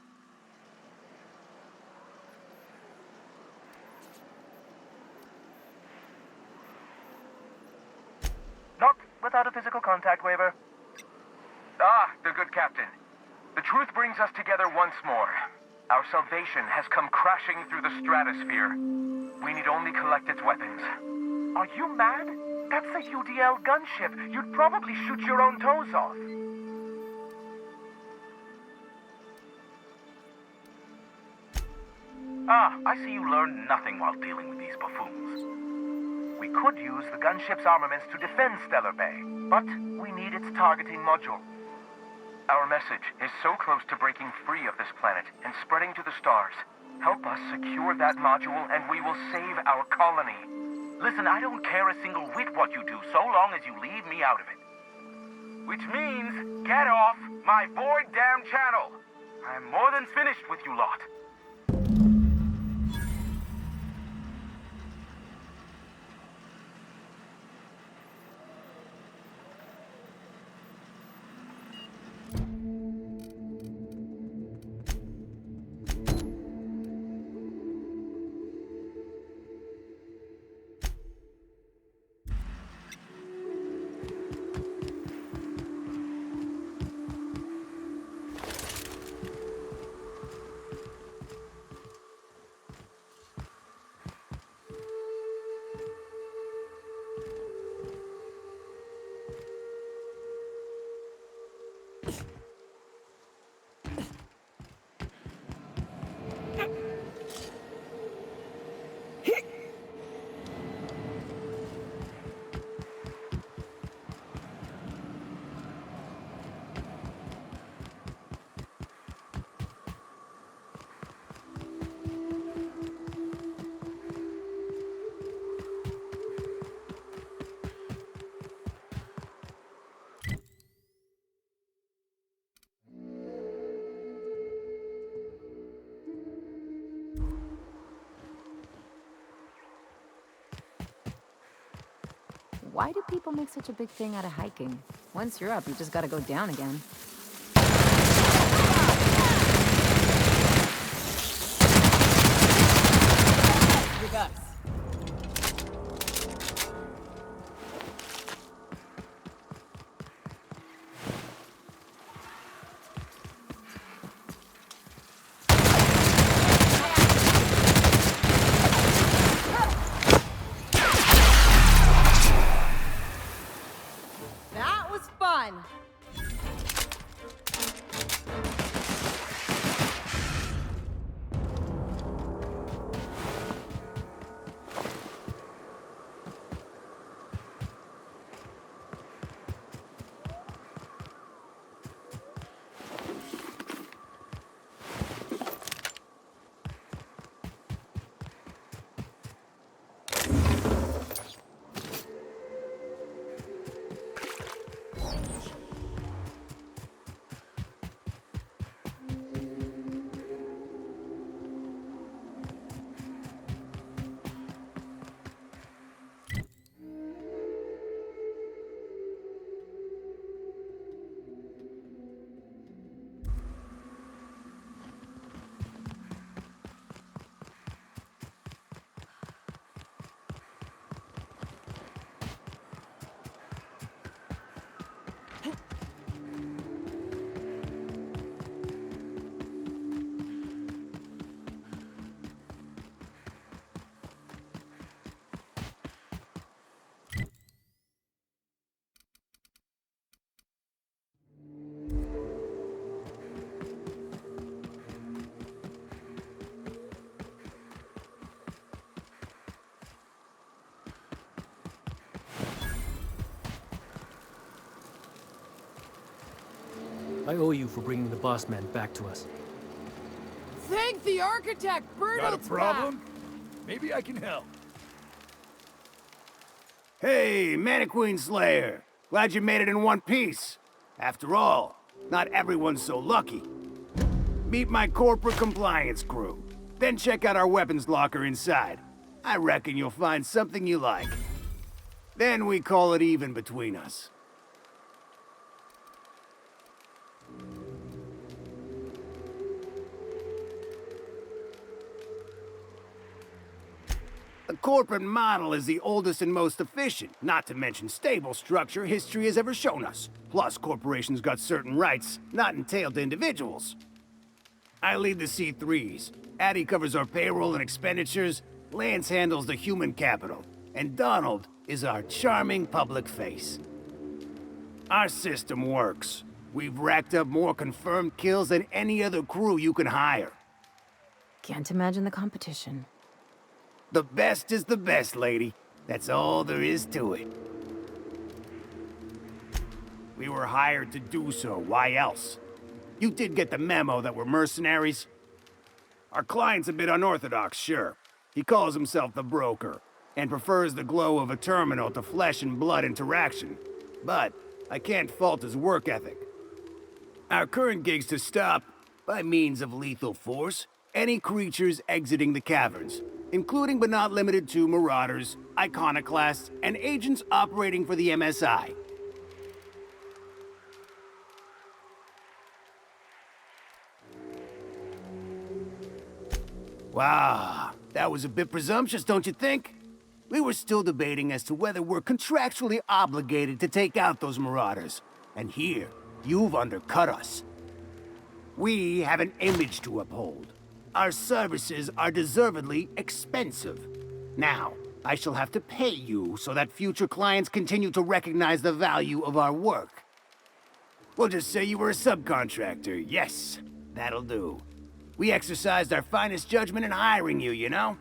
Not without a physical contact waiver. Ah, the good captain. The truth brings us together once more. Our salvation has come crashing through the stratosphere. We need only collect its weapons. Are you mad? That's a UDL gunship. You'd probably shoot your own toes off. Ah, I see you learned nothing while dealing with these buffoons. We could use the gunship's armaments to defend Stellar Bay, but we need its targeting module. Our message is so close to breaking free of this planet and spreading to the stars. Help us secure that module and we will save our colony. Listen, I don't care a single whit what you do so long as you leave me out of it. Which means, get off my void damn channel. I'm more than finished with you lot. Why do people make such a big thing out of hiking? Once you're up, you just gotta go down again. You guys. That was fun! I owe you for bringing the boss man back to us. Thank the architect, Got a problem? Maybe I can help. Hey, Mannequin Slayer. Glad you made it in one piece. After all, not everyone's so lucky. Meet my corporate compliance crew. Then check out our weapons locker inside. I reckon you'll find something you like. Then we call it even between us. The corporate model is the oldest and most efficient, not to mention stable structure history has ever shown us. Plus, corporations got certain rights not entailed to individuals. I lead the C3s. Addie covers our payroll and expenditures, Lance handles the human capital, and Donald is our charming public face. Our system works. We've racked up more confirmed kills than any other crew you can hire. Can't imagine the competition. The best is the best, lady. That's all there is to it. We were hired to do so, why else? You did get the memo that we're mercenaries? Our client's a bit unorthodox, sure. He calls himself the broker, and prefers the glow of a terminal to flesh and blood interaction. But I can't fault his work ethic. Our current gig's to stop, by means of lethal force, any creatures exiting the caverns, including but not limited to marauders, iconoclasts, and agents operating for the MSI. Wow, that was a bit presumptuous, don't you think? We were still debating as to whether we're contractually obligated to take out those marauders. And here, you've undercut us. We have an image to uphold. Our services are deservedly expensive. Now, I shall have to pay you so that future clients continue to recognize the value of our work. We'll just say you were a subcontractor. Yes, that'll do. We exercised our finest judgment in hiring you, you know?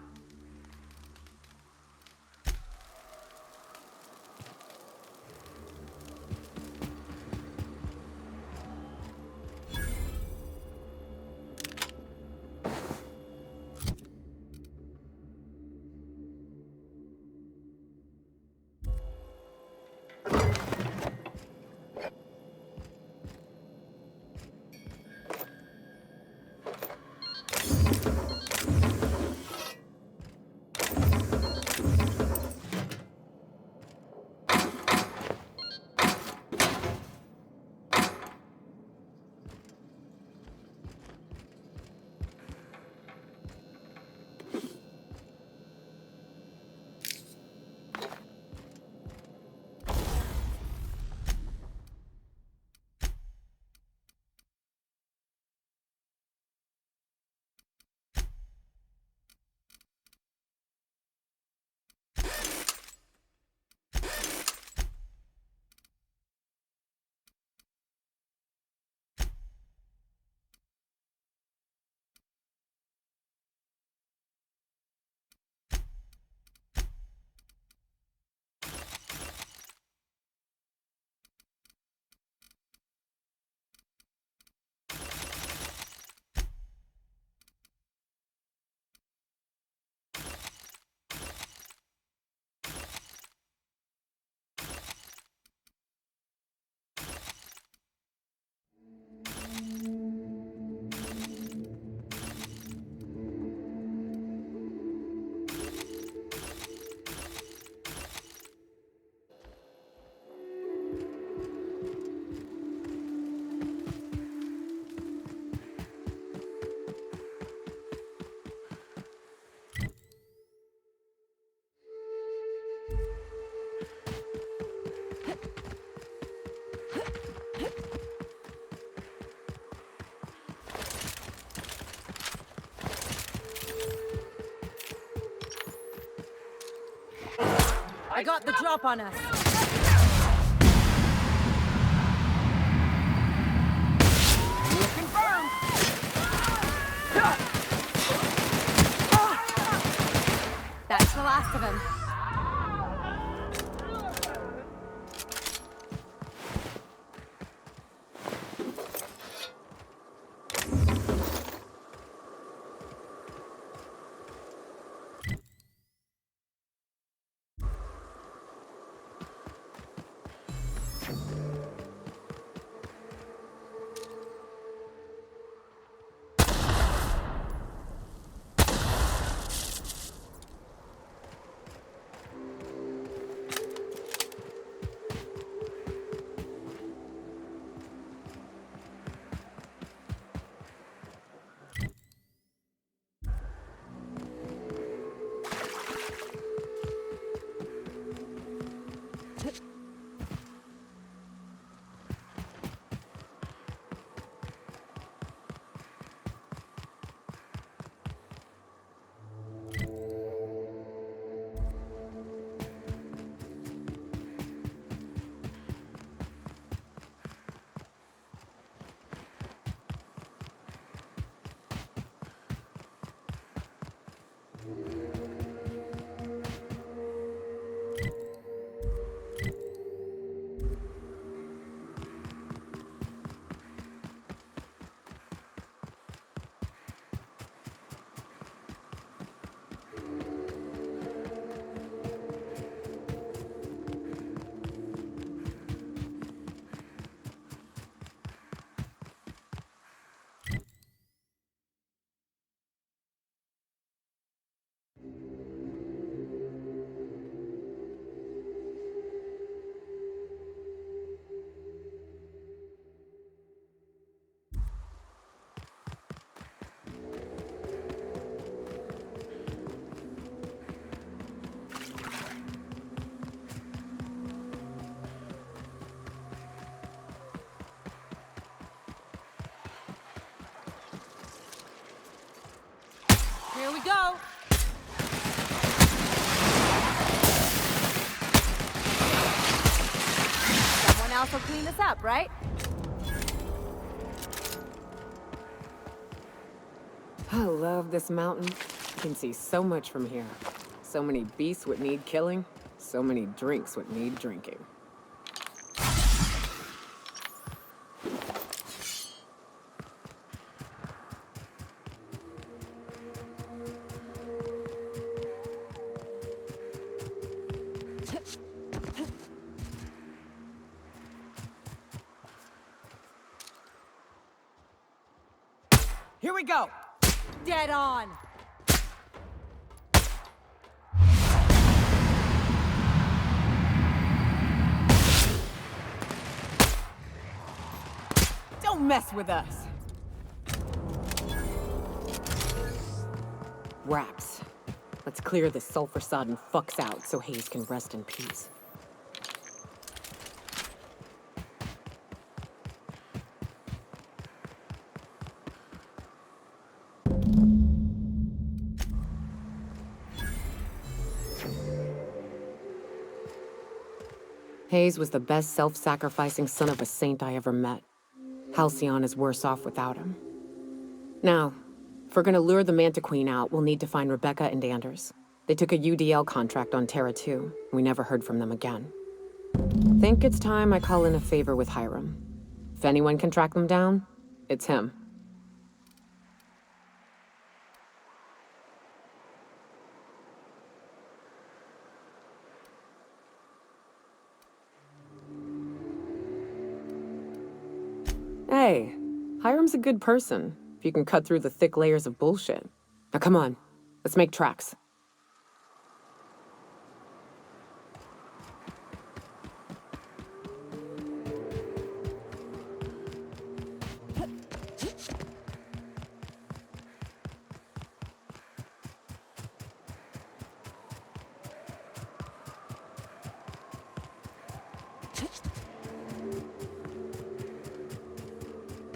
I got the drop on us. Confirmed. That's the last of him. go! Someone else will clean this up, right? I love this mountain. You can see so much from here. So many beasts would need killing. So many drinks would need drinking. Here we go! Dead on! Don't mess with us! Wraps. Let's clear this sulfur-sodden fucks out so Hayes can rest in peace. Hayes was the best self-sacrificing son of a saint I ever met. Halcyon is worse off without him. Now, if we're gonna lure the Manta Queen out, we'll need to find Rebecca and Anders. They took a UDL contract on Terra 2. We never heard from them again. Think it's time I call in a favor with Hiram. If anyone can track them down, it's him. Hey, Hiram's a good person, if you can cut through the thick layers of bullshit. Now come on, let's make tracks.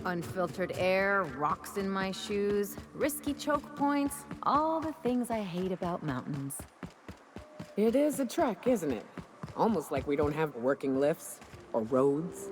Unfiltered air, rocks in my shoes, risky choke points, all the things I hate about mountains. It is a trek, isn't it? Almost like we don't have working lifts or roads.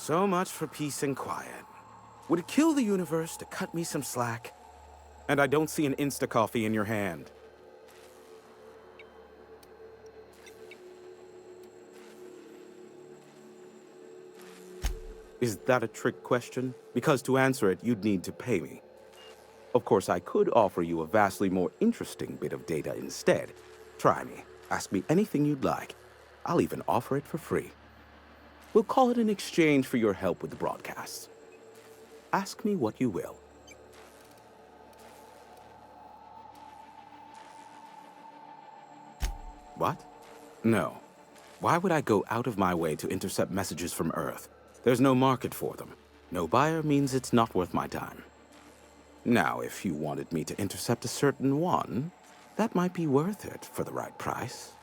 So much for peace and quiet. Would it kill the universe to cut me some slack? And I don't see an Insta-coffee in your hand. Is that a trick question? Because to answer it, you'd need to pay me. Of course, I could offer you a vastly more interesting bit of data instead. Try me. Ask me anything you'd like. I'll even offer it for free. We'll call it an exchange for your help with the broadcasts. Ask me what you will. What? No. Why would I go out of my way to intercept messages from Earth? There's no market for them. No buyer means it's not worth my time. Now, if you wanted me to intercept a certain one, that might be worth it for the right price.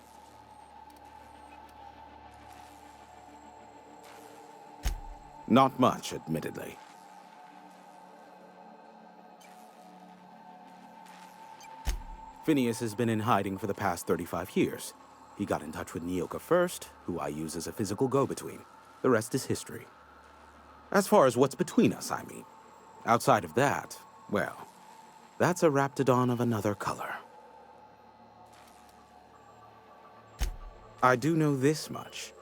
Not much, admittedly. Phineas has been in hiding for the past 35 years. He got in touch with Nyoka first, who I use as a physical go-between. The rest is history. As far as what's between us, I mean. Outside of that, well, that's a Raptidon of another color. I do know this much.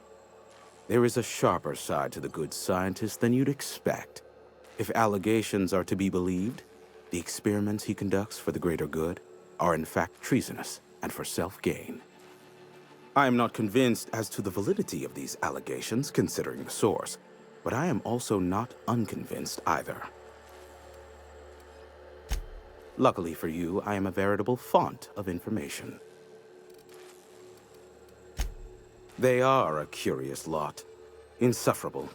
There is a sharper side to the good scientist than you'd expect. If allegations are to be believed, the experiments he conducts for the greater good are in fact treasonous and for self-gain. I am not convinced as to the validity of these allegations, considering the source, but I am also not unconvinced either. Luckily for you, I am a veritable font of information. They are a curious lot. Insufferable.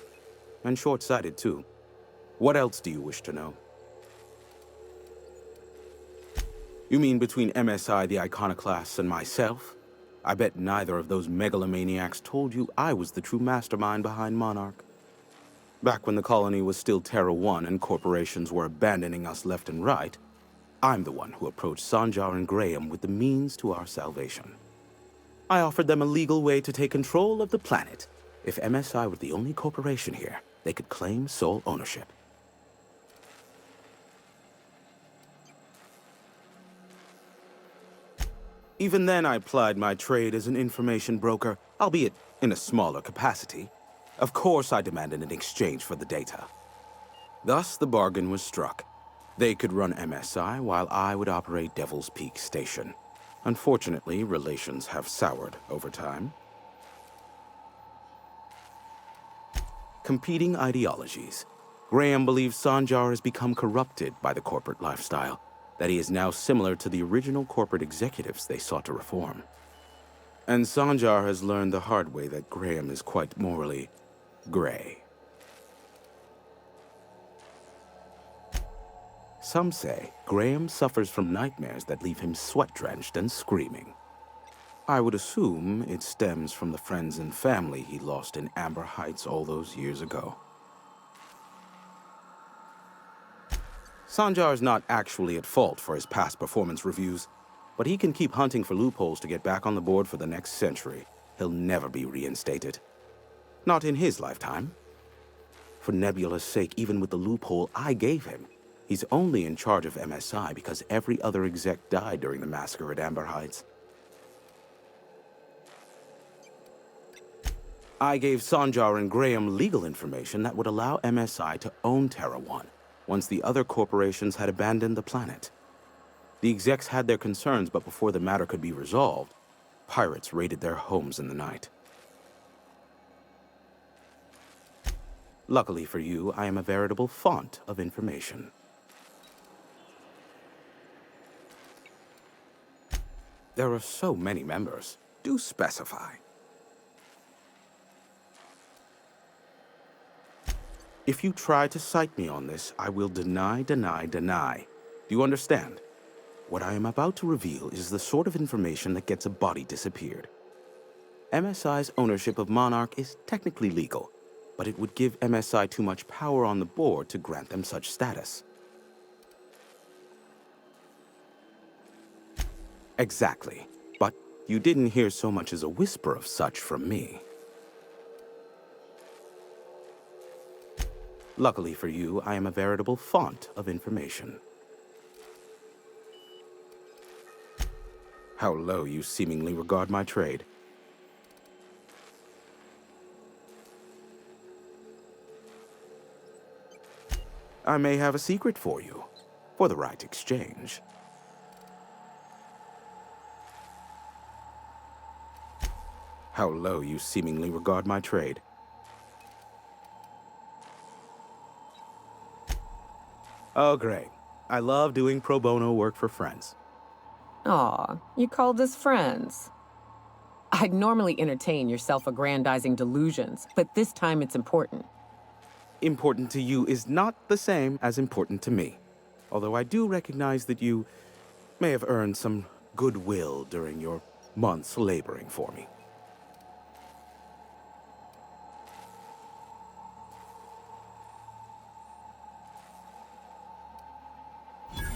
And short-sighted, too. What else do you wish to know? You mean between MSI, the Iconoclasts, and myself? I bet neither of those megalomaniacs told you I was the true mastermind behind Monarch. Back when the colony was still Terra 1 and corporations were abandoning us left and right, I'm the one who approached Sanjar and Graham with the means to our salvation. I offered them a legal way to take control of the planet. If MSI were the only corporation here, they could claim sole ownership. Even then, I plied my trade as an information broker, albeit in a smaller capacity. Of course, I demanded an exchange for the data. Thus, the bargain was struck. They could run MSI while I would operate Devil's Peak Station. Unfortunately, relations have soured over time. Competing ideologies. Graham believes Sanjar has become corrupted by the corporate lifestyle, that he is now similar to the original corporate executives they sought to reform. And Sanjar has learned the hard way that Graham is quite morally gray. Some say Graham suffers from nightmares that leave him sweat-drenched and screaming. I would assume it stems from the friends and family he lost in Amber Heights all those years ago. Sanjar is not actually at fault for his past performance reviews, but he can keep hunting for loopholes to get back on the board for the next century. He'll never be reinstated. Not in his lifetime. For Nebula's sake, even with the loophole I gave him, he's only in charge of MSI because every other exec died during the massacre at Amber Heights. I gave Sanjar and Graham legal information that would allow MSI to own Terra 1 once the other corporations had abandoned the planet. The execs had their concerns, but before the matter could be resolved, pirates raided their homes in the night. Luckily for you, I am a veritable font of information. There are so many members. Do specify. If you try to cite me on this, I will deny, deny, deny. Do you understand? What I am about to reveal is the sort of information that gets a body disappeared. MSI's ownership of Monarch is technically legal, but it would give MSI too much power on the board to grant them such status. Exactly. But you didn't hear so much as a whisper of such from me. Luckily for you, I am a veritable font of information. How low you seemingly regard my trade. I may have a secret for you, for the right exchange. How low you seemingly regard my trade. Oh, great. I love doing pro bono work for friends. Aw, you called us friends. I'd normally entertain your self-aggrandizing delusions, but this time it's important. Important to you is not the same as important to me. Although I do recognize that you may have earned some goodwill during your months laboring for me.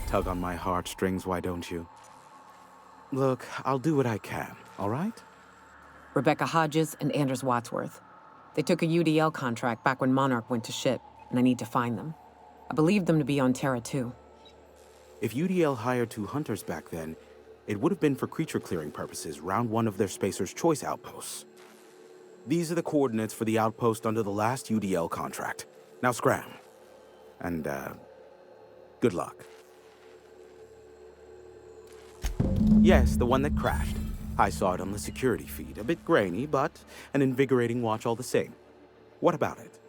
Tug on my heartstrings, why don't you? Look, I'll do what I can, all right? Rebecca Hodges and Anders Wadsworth. They took a UDL contract back when Monarch went to shit, and I need to find them. I believe them to be on Terra 2. If UDL hired 2 hunters back then, it would have been for creature clearing purposes round one of their Spacer's Choice outposts. These are the coordinates for the outpost under the last UDL contract. Now scram. And, good luck. Yes, the one that crashed. I saw it on the security feed. A bit grainy, but an invigorating watch all the same. What about it?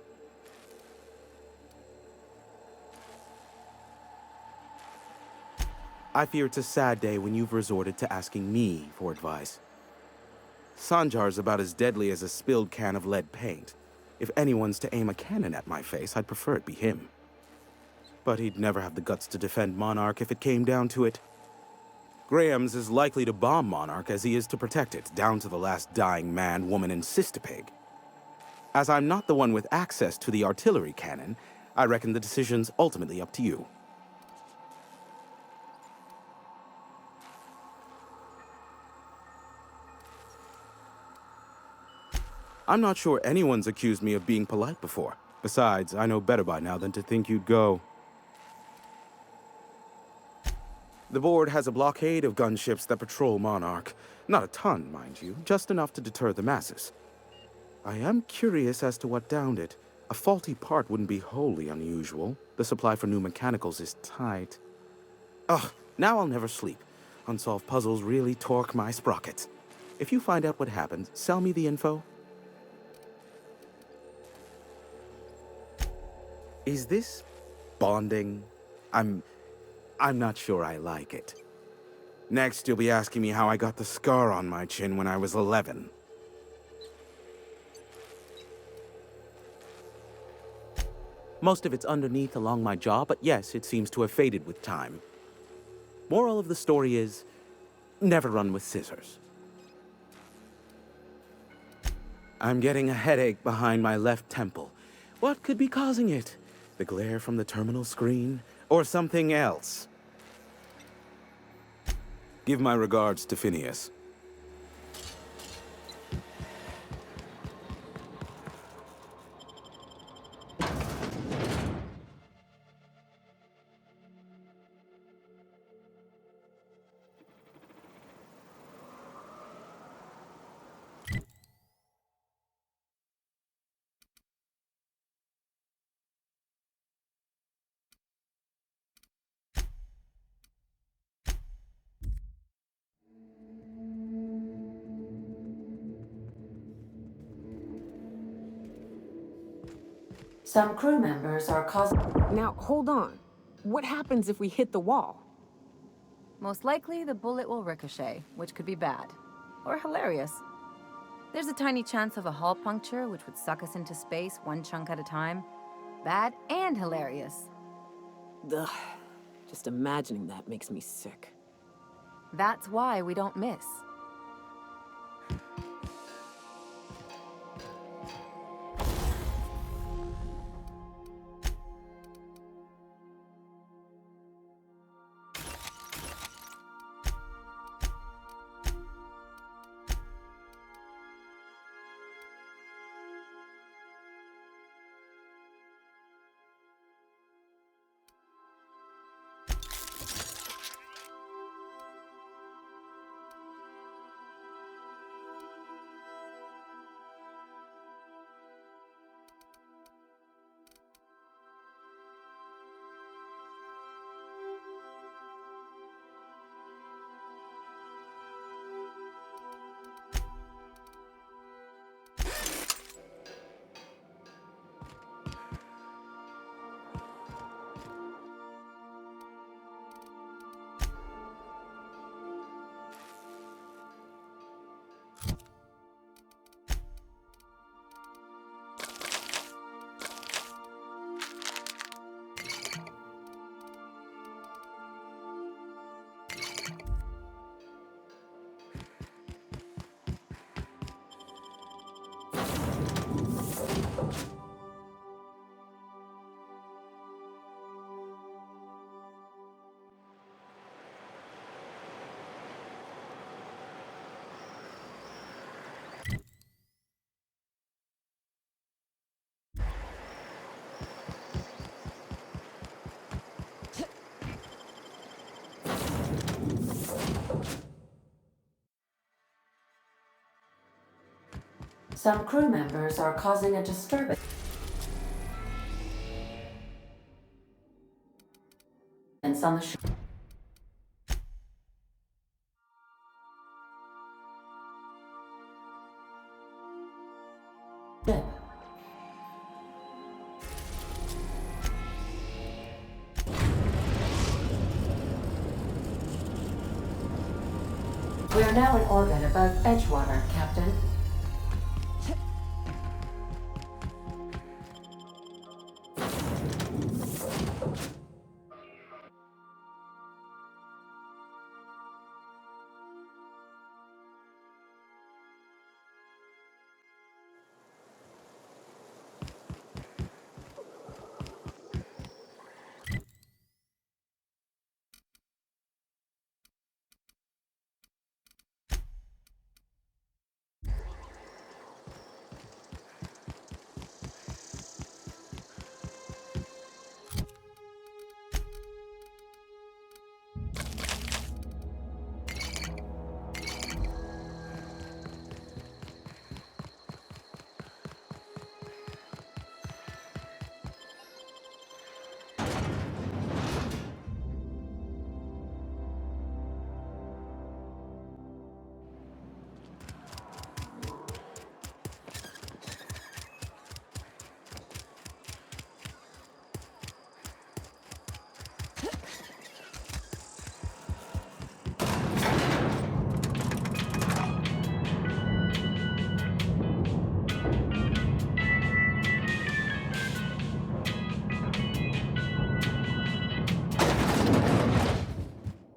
I fear it's a sad day when you've resorted to asking me for advice. Sanjar's about as deadly as a spilled can of lead paint. If anyone's to aim a cannon at my face, I'd prefer it be him. But he'd never have the guts to defend Monarch if it came down to it. Graham's as likely to bomb Monarch as he is to protect it, down to the last dying man, woman, and sistapig. As I'm not the one with access to the artillery cannon, I reckon the decision's ultimately up to you. I'm not sure anyone's accused me of being polite before. Besides, I know better by now than to think you'd go. The board has a blockade of gunships that patrol Monarch. Not a ton, mind you, just enough to deter the masses. I am curious as to what downed it. A faulty part wouldn't be wholly unusual. The supply for new mechanicals is tight. Ugh, now I'll never sleep. Unsolved puzzles really torque my sprockets. If you find out what happened, sell me the info. Is this bonding? I'm not sure I like it. Next, you'll be asking me how I got the scar on my chin when I was 11. Most of it's underneath along my jaw, but yes, it seems to have faded with time. Moral of the story is, never run with scissors. I'm getting a headache behind my left temple. What could be causing it? The glare from the terminal screen? Or something else? Give my regards to Phineas. Some crew members are causing... Now, hold on. What happens if we hit the wall? Most likely, the bullet will ricochet, which could be bad. Or hilarious. There's a tiny chance of a hull puncture, which would suck us into space one chunk at a time. Bad and hilarious. Ugh. Just imagining that makes me sick. That's why we don't miss. Some crew members are causing a disturbance on the ship. We are now in orbit above Edgewater, Captain.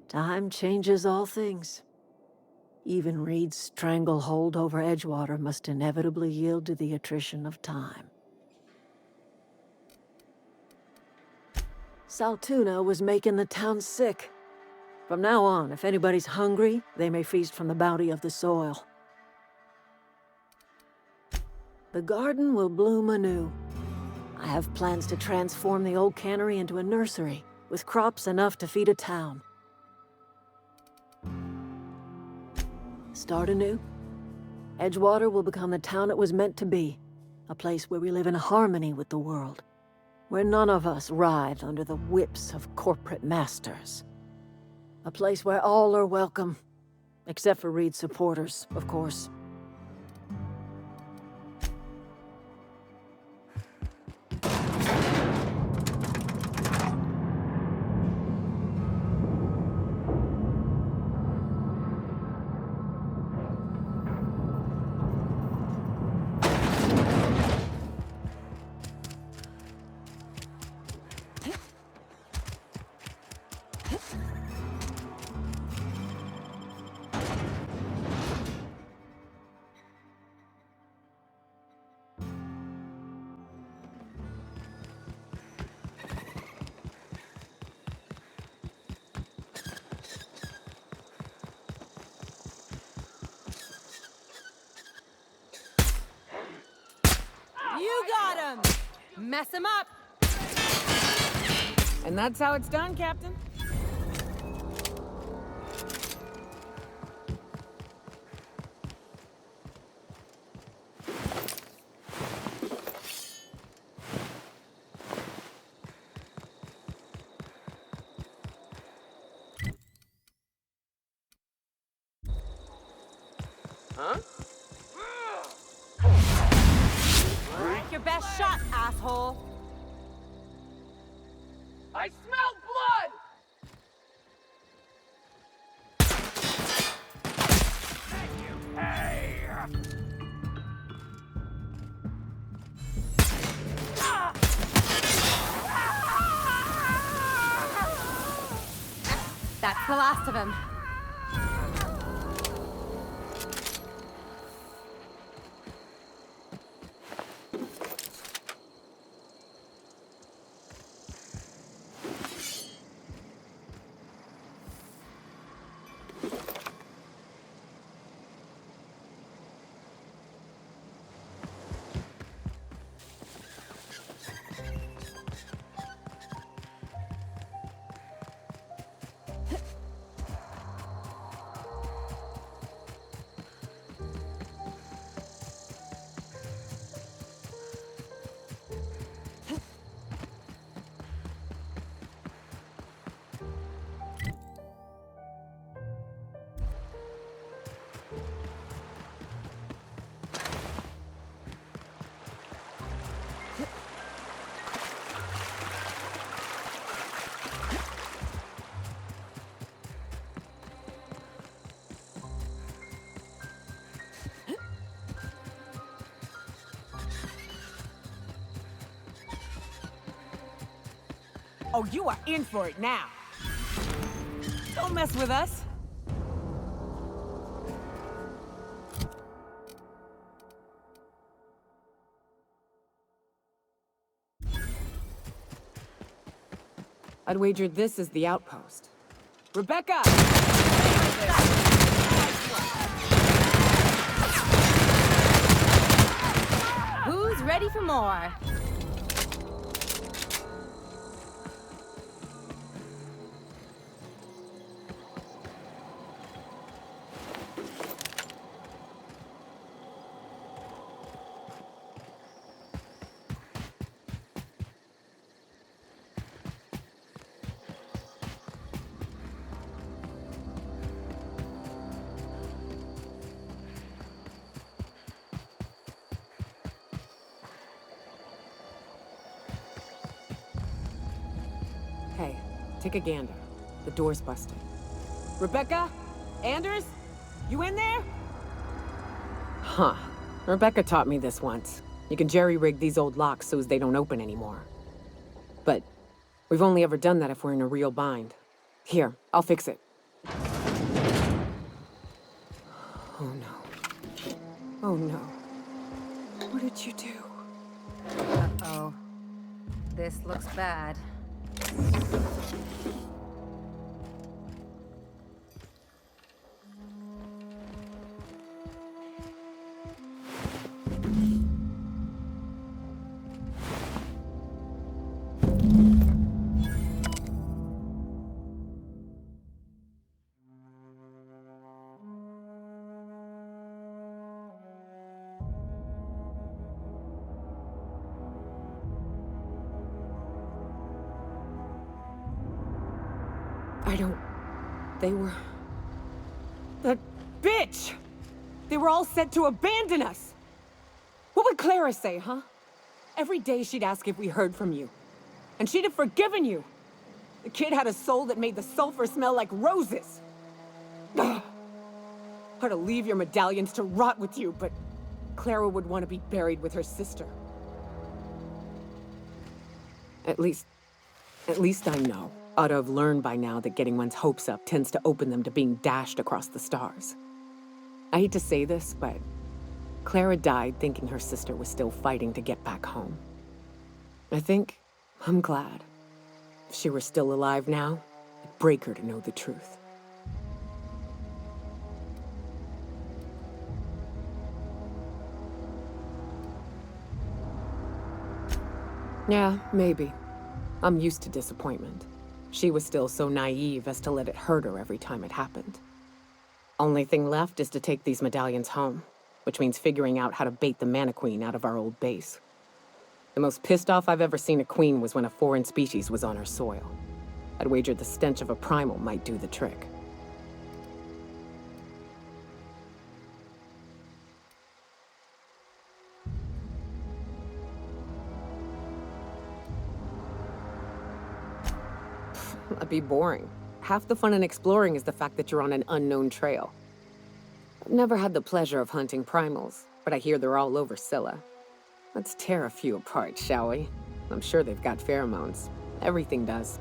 Time changes all things. Even Reed's stranglehold over Edgewater must inevitably yield to the attrition of time. Saltuna was making the town sick. From now on, if anybody's hungry, they may feast from the bounty of the soil. The garden will bloom anew. I have plans to transform the old cannery into a nursery, with crops enough to feed a town. Start anew. Edgewater will become the town it was meant to be, a place where we live in harmony with the world, where none of us writhe under the whips of corporate masters. A place where all are welcome, except for Reed's supporters, of course. You got him! Mess him up! And that's how it's done, Captain. Huh? Take your best shot, asshole! I smell blood! Hey! That's the last of him. Oh, you are in for it now. Don't mess with us. I'd wager this is the outpost. Rebecca! Who's ready for more? Hey, take a gander. The door's busted. Rebecca? Anders? You in there? Huh. Rebecca taught me this once. You can jerry-rig these old locks so as they don't open anymore. But we've only ever done that if we're in a real bind. Here, I'll fix it. Oh no. Oh no. What did you do? Uh-oh. This looks bad. They were... That bitch! They were all set to abandon us! What would Clara say, huh? Every day she'd ask if we heard from you. And she'd have forgiven you! The kid had a soul that made the sulfur smell like roses! Ugh. I'd leave your medallions to rot with you, but Clara would want to be buried with her sister. At least I know. Ought to have learned by now that getting one's hopes up tends to open them to being dashed across the stars. I hate to say this, but Clara died thinking her sister was still fighting to get back home. I'm glad. If she were still alive now, it'd break her to know the truth. Yeah, maybe. I'm used to disappointment. She was still so naive as to let it hurt her every time it happened. Only thing left is to take these medallions home, which means figuring out how to bait the Mana Queen out of our old base. The most pissed off I've ever seen a queen was when a foreign species was on her soil. I'd wager the stench of a primal might do the trick. That'd be boring. Half the fun in exploring is the fact that you're on an unknown trail. I've never had the pleasure of hunting primals, but I hear they're all over Scylla. Let's tear a few apart, shall we? I'm sure they've got pheromones. Everything does.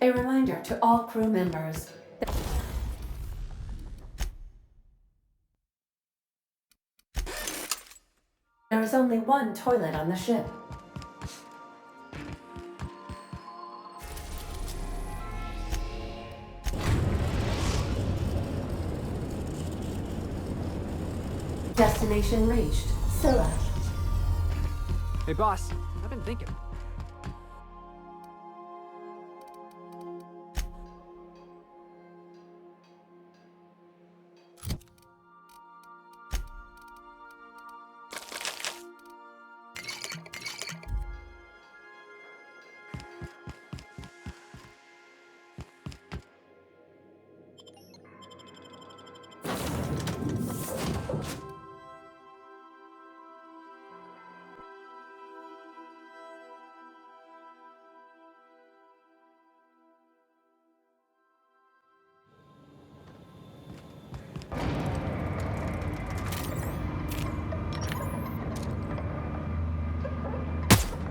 A reminder to all crew members. There is only one toilet on the ship. Destination reached. Scylla. Hey, boss. I've been thinking.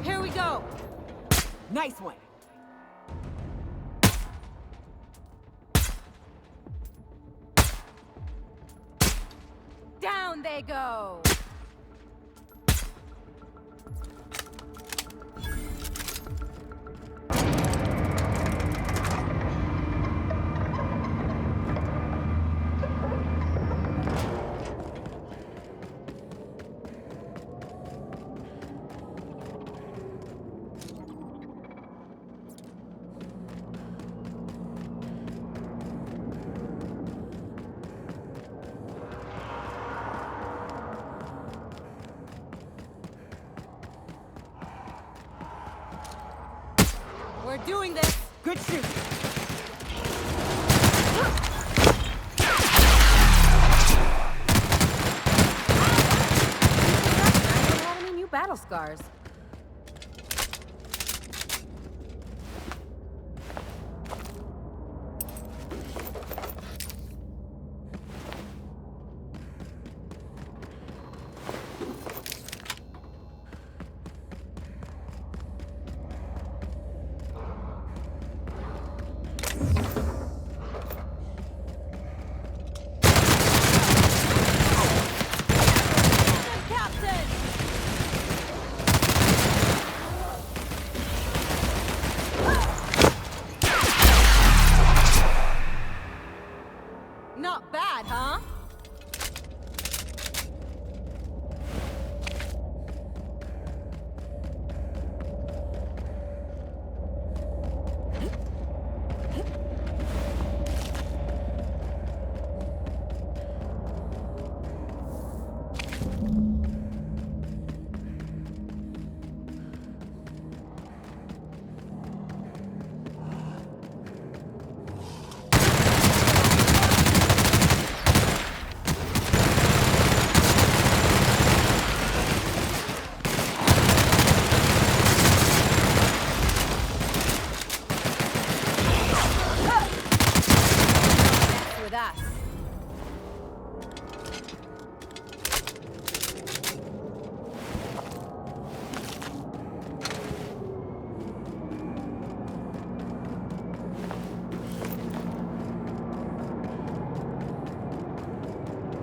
Here we go! Nice one! Down they go! We're doing this! Good shoot! I don't have any new battle scars. Not bad, huh? With us.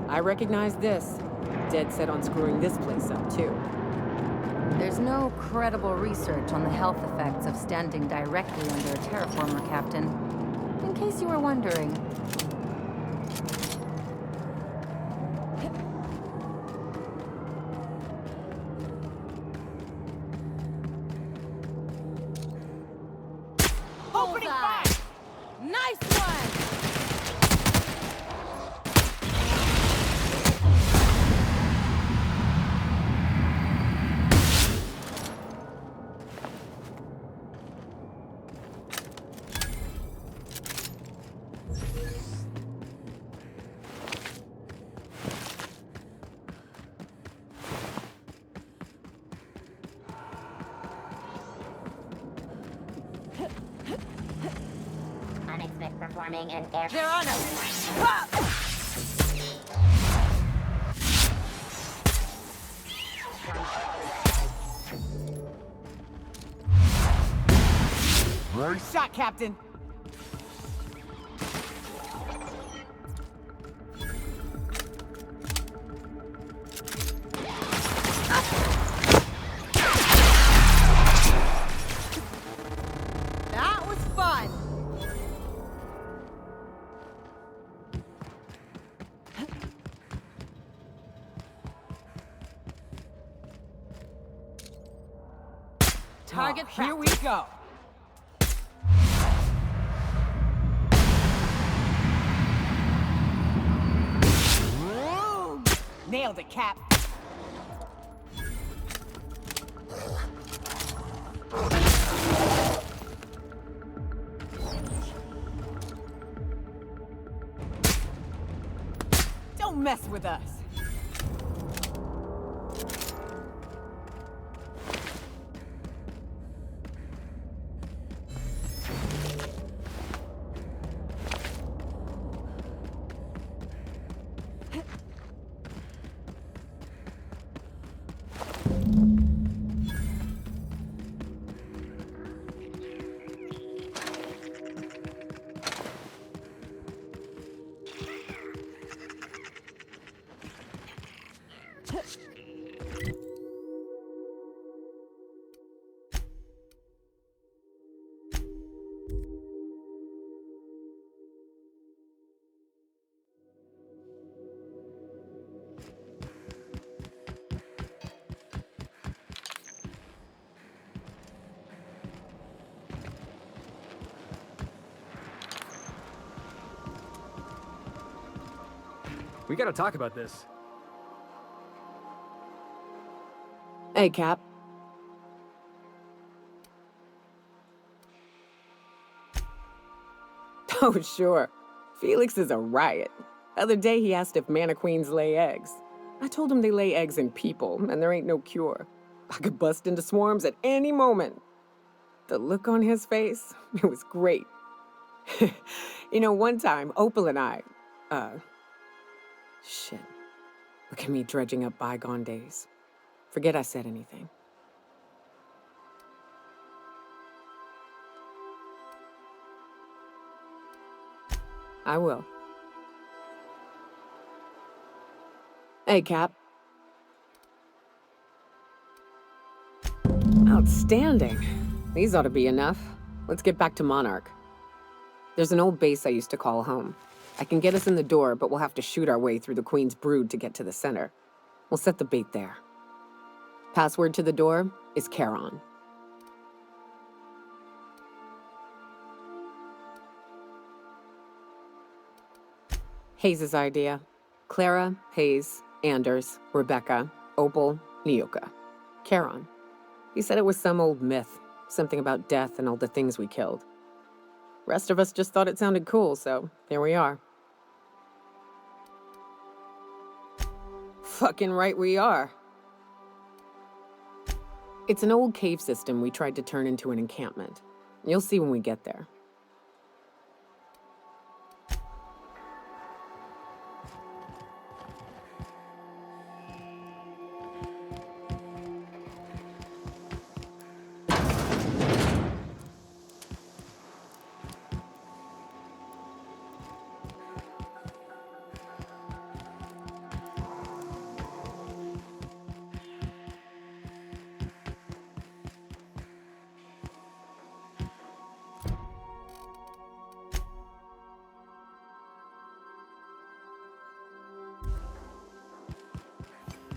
I recognize this. Dead set on screwing this place up, too. There's no credible research on the health effects of standing directly under a terraformer, Captain. In case you were wondering. Opening fire! Nice one! Performing an air. They're on us! Nice shot, Captain. Target here we go. Whoa. Nailed it, Cap. Don't mess with us. We gotta talk about this. Hey, Cap. Oh, sure. Felix is a riot. The other day he asked if mannequins lay eggs. I told him they lay eggs in people, and there ain't no cure. I could bust into swarms at any moment. The look on his face, it was great. You know, one time, Opal and I, shit. Look at me dredging up bygone days. Forget I said anything. I will. Hey, Cap. Outstanding. These ought to be enough. Let's get back to Monarch. There's an old base I used to call home. I can get us in the door, but we'll have to shoot our way through the Queen's brood to get to the center. We'll set the bait there. Password to the door is Charon. Hayes' idea. Clara, Hayes, Anders, Rebecca, Opal, Nyoka. Charon. He said it was some old myth, something about death and all the things we killed. Rest of us just thought it sounded cool, so here we are. Fucking right we are. It's an old cave system we tried to turn into an encampment. You'll see when we get there.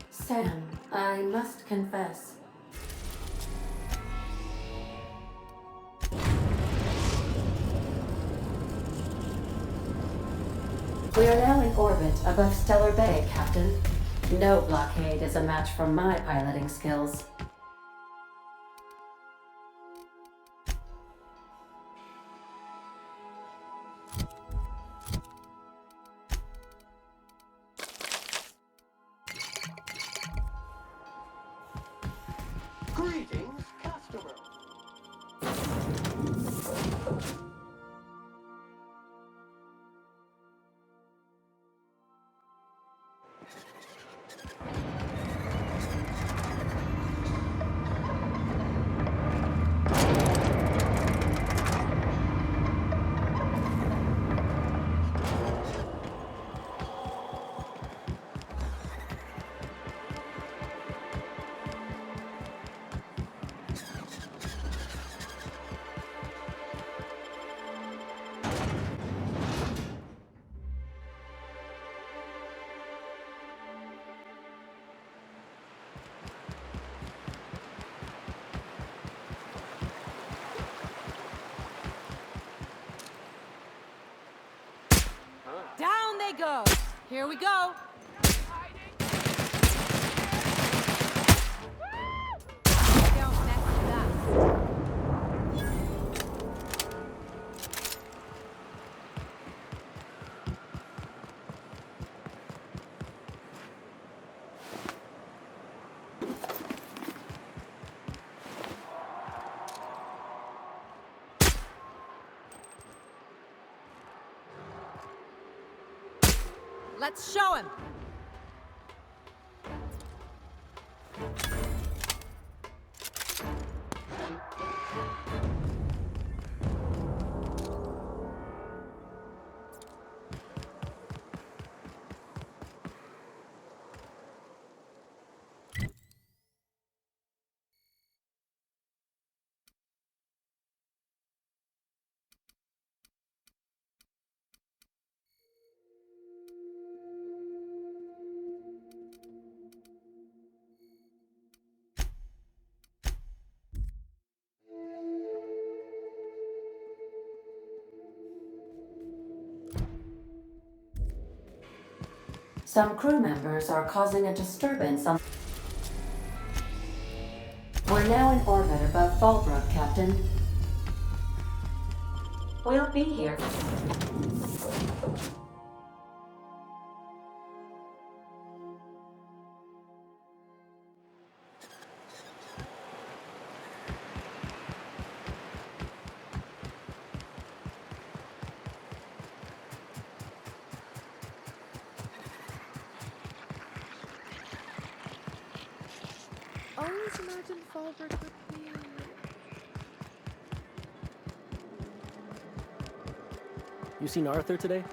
Sam, I must confess. We are now in orbit above Stellar Bay, Captain. No blockade is a match for my piloting skills. Greetings, customer. they go. Here we go. Don't mess with us. Let's show him. Some crew members are causing a disturbance on... We're now in orbit above Fallbrook, Captain. We'll be here. Always imagine Fallbrook with me. You seen Arthur today?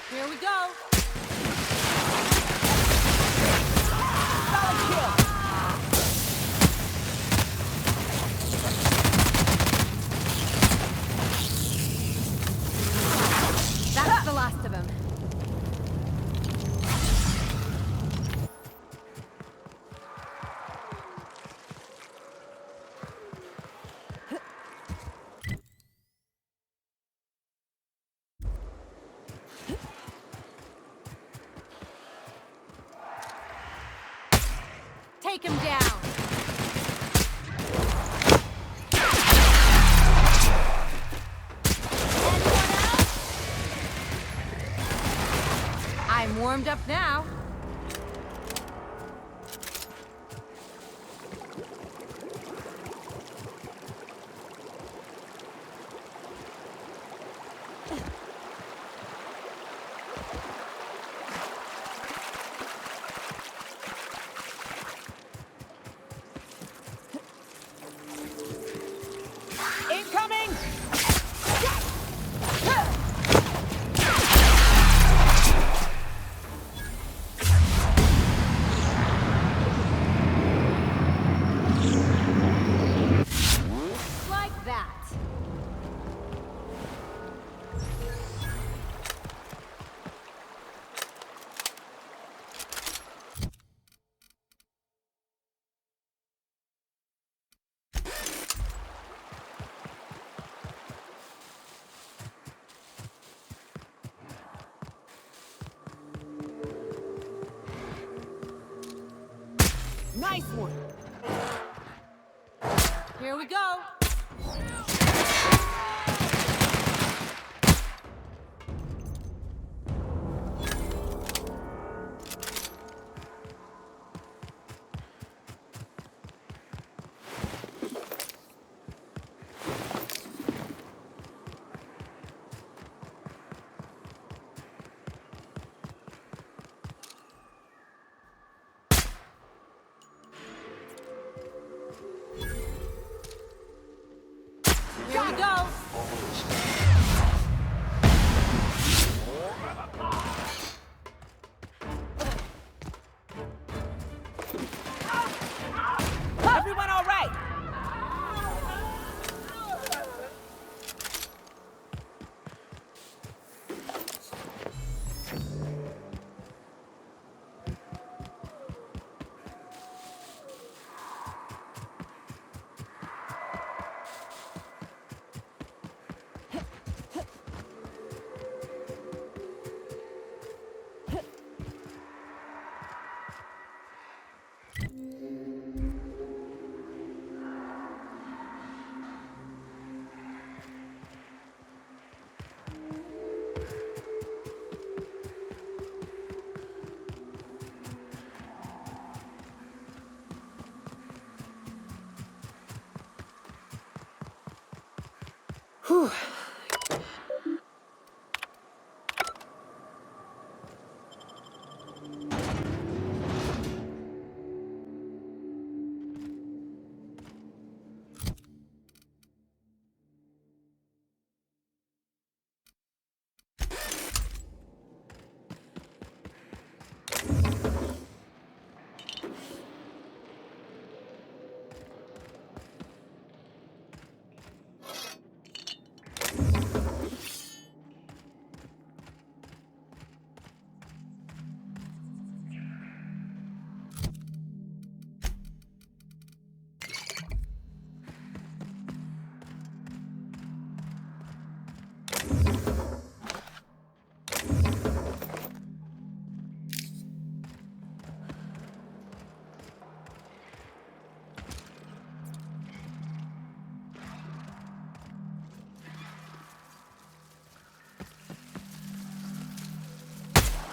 Here we go. Solid kill. That's the last of them. Take him down. I'm warmed up now. Incoming! Like that. Nice one! Here we go.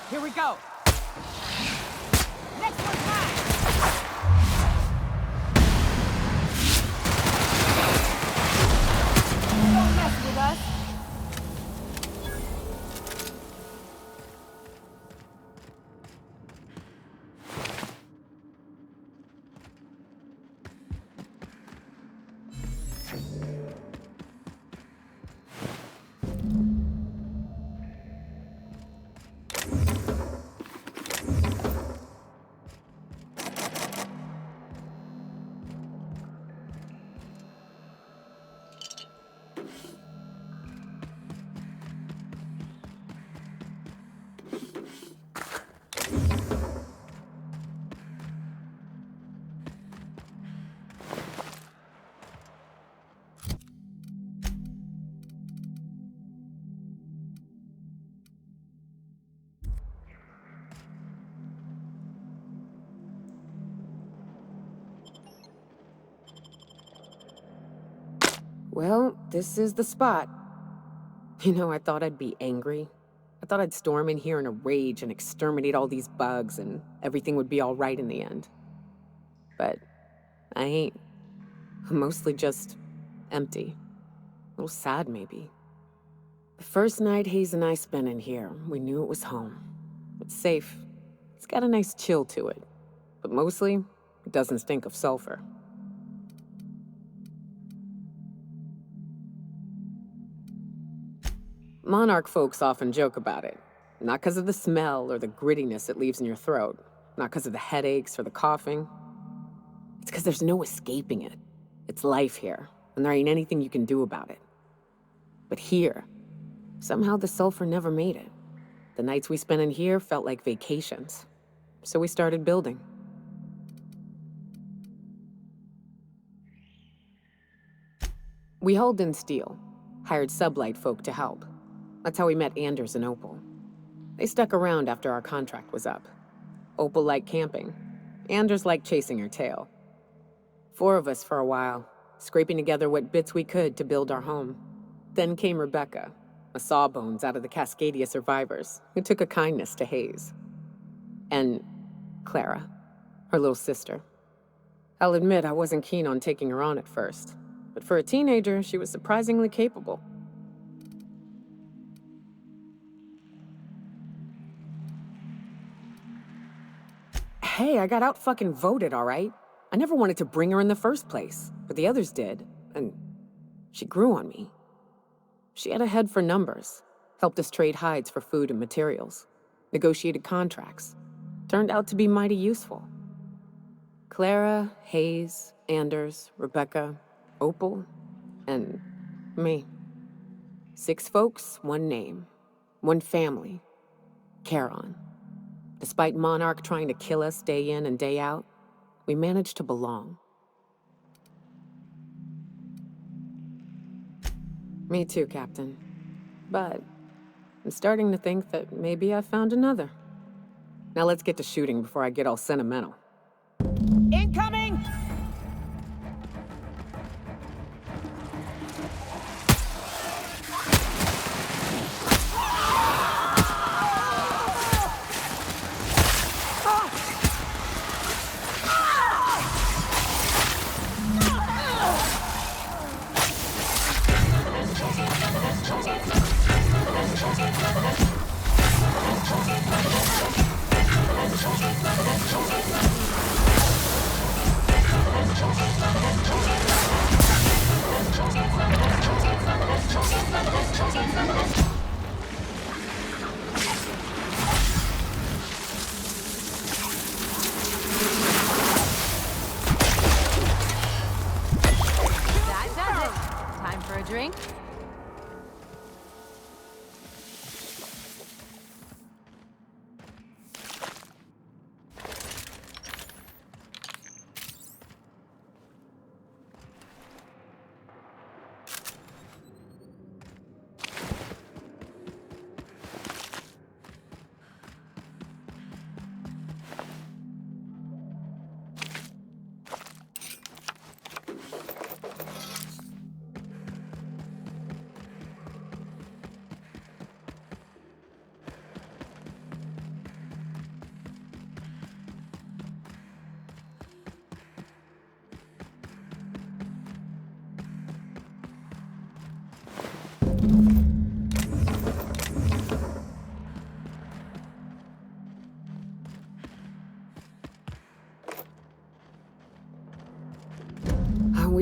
Here we go. Next one's mine. Don't mess with us. Well, this is the spot. You know, I thought I'd be angry. I thought I'd storm in here in a rage and exterminate all these bugs and everything would be all right in the end. But I ain't. I'm mostly just empty. A little sad, maybe. The first night Hayes and I spent in here, we knew it was home. It's safe. It's got a nice chill to it. But mostly, it doesn't stink of sulfur. Monarch folks often joke about it. Not because of the smell or the grittiness it leaves in your throat. Not because of the headaches or the coughing. It's because there's no escaping it. It's life here, and there ain't anything you can do about it. But here, somehow the sulfur never made it. The nights we spent in here felt like vacations. So we started building. We hauled in steel, hired sublight folk to help. That's how we met Anders and Opal. They stuck around after our contract was up. Opal liked camping. Anders liked chasing her tail. 4 of us for a while, scraping together what bits we could to build our home. Then came Rebecca, a sawbones out of the Cascadia survivors, who took a kindness to Hayes. And Clara, her little sister. I'll admit I wasn't keen on taking her on at first, but for a teenager, she was surprisingly capable. Hey, I got out-fucking-voted, all right? I never wanted to bring her in the first place, but the others did, and she grew on me. She had a head for numbers, helped us trade hides for food and materials, negotiated contracts. Turned out to be mighty useful. Clara, Hayes, Anders, Rebecca, Opal, and me. 6 folks, 1 name, 1 family, Charon. Despite Monarch trying to kill us day in and day out, we managed to belong. Me too, Captain. But I'm starting to think that maybe I found another. Now let's get to shooting before I get all sentimental. Incoming!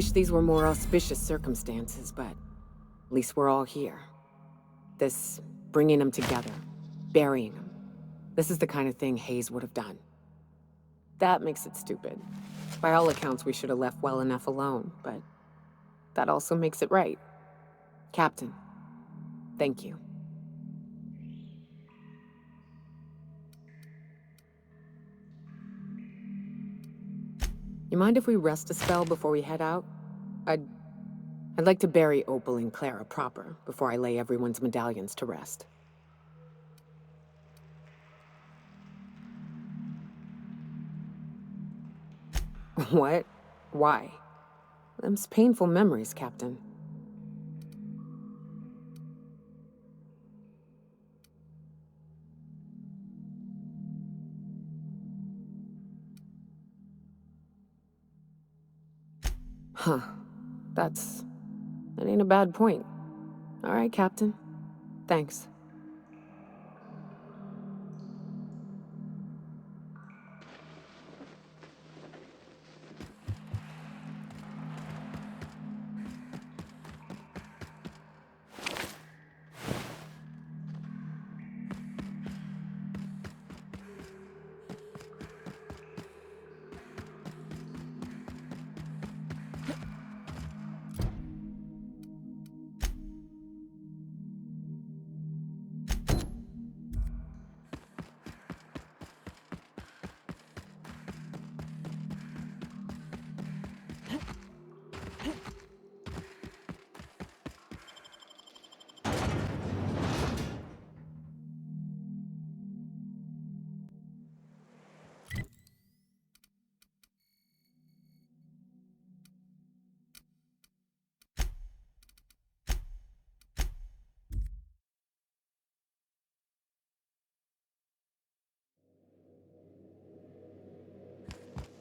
wish these were more auspicious circumstances, but at least we're all here. This bringing them together, burying them. This is the kind of thing Hayes would have done. That makes it stupid. By all accounts, we should have left well enough alone, but that also makes it right. Captain, thank you. You mind if we rest a spell before we head out? I'd like to bury Opal and Clara proper before I lay everyone's medallions to rest. What? Why? Them's painful memories, Captain. Huh. That ain't a bad point. All right, Captain. Thanks.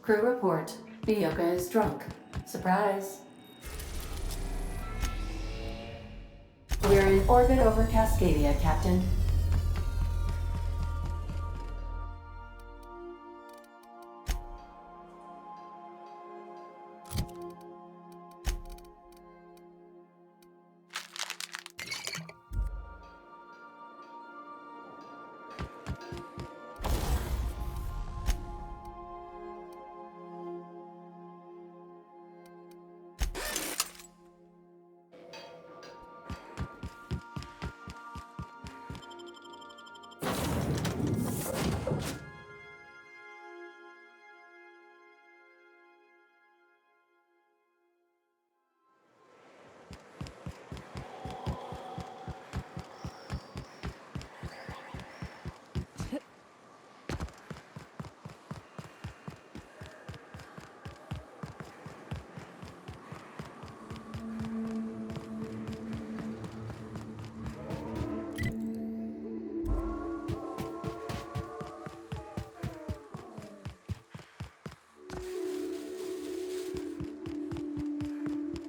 Crew report. Bioka is drunk. Surprise. We're in orbit over Cascadia, Captain.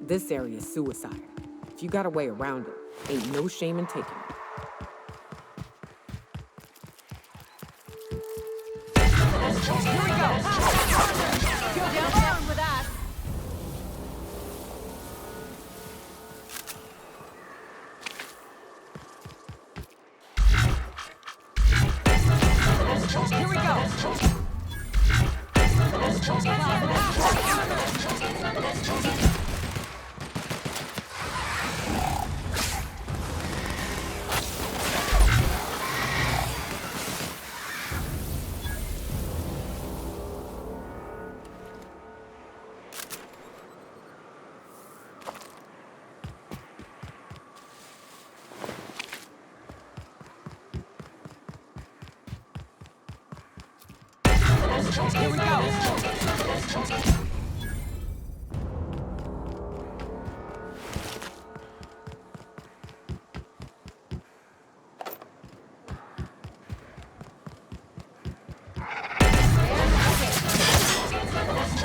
This area's suicide. If you got a way around it, ain't no shame in taking it. Here we go! Go down with us! Here we go! Here we go!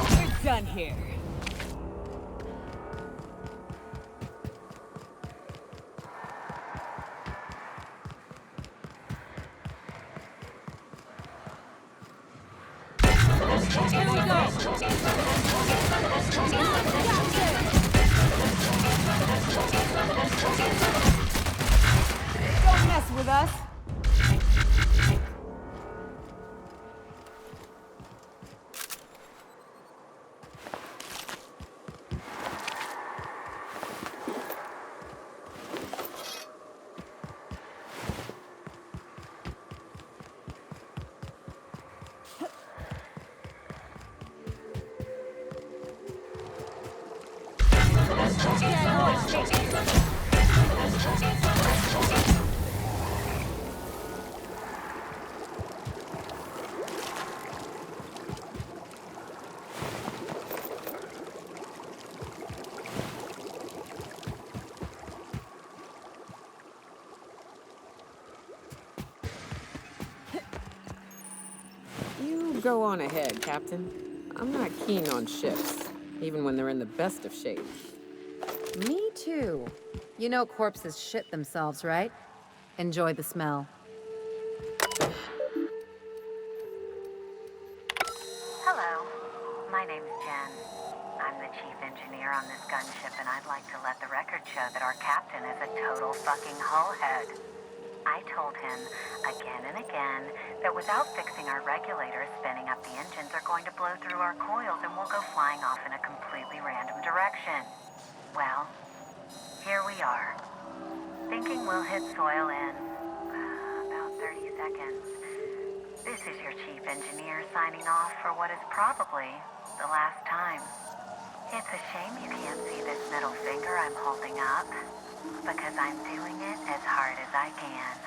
We're done here. Here we go! Don't mess with us. You go on ahead, Captain. I'm not keen on ships, even when they're in the best of shape. Me too. You know corpses shit themselves, right? Enjoy the smell. Hello, my name's Jen. I'm the chief engineer on this gunship, and I'd like to let the record show that our captain is a total fucking hullhead. I told him again and again that without fixing our regulators, spinning up the engines are going to blow through our coils and we'll go flying off in a completely random direction. Well, here we are. Thinking we'll hit soil in about 30 seconds. This is your chief engineer signing off for what is probably the last time. It's a shame you can't see this middle finger I'm holding up, because I'm doing it as hard as I can.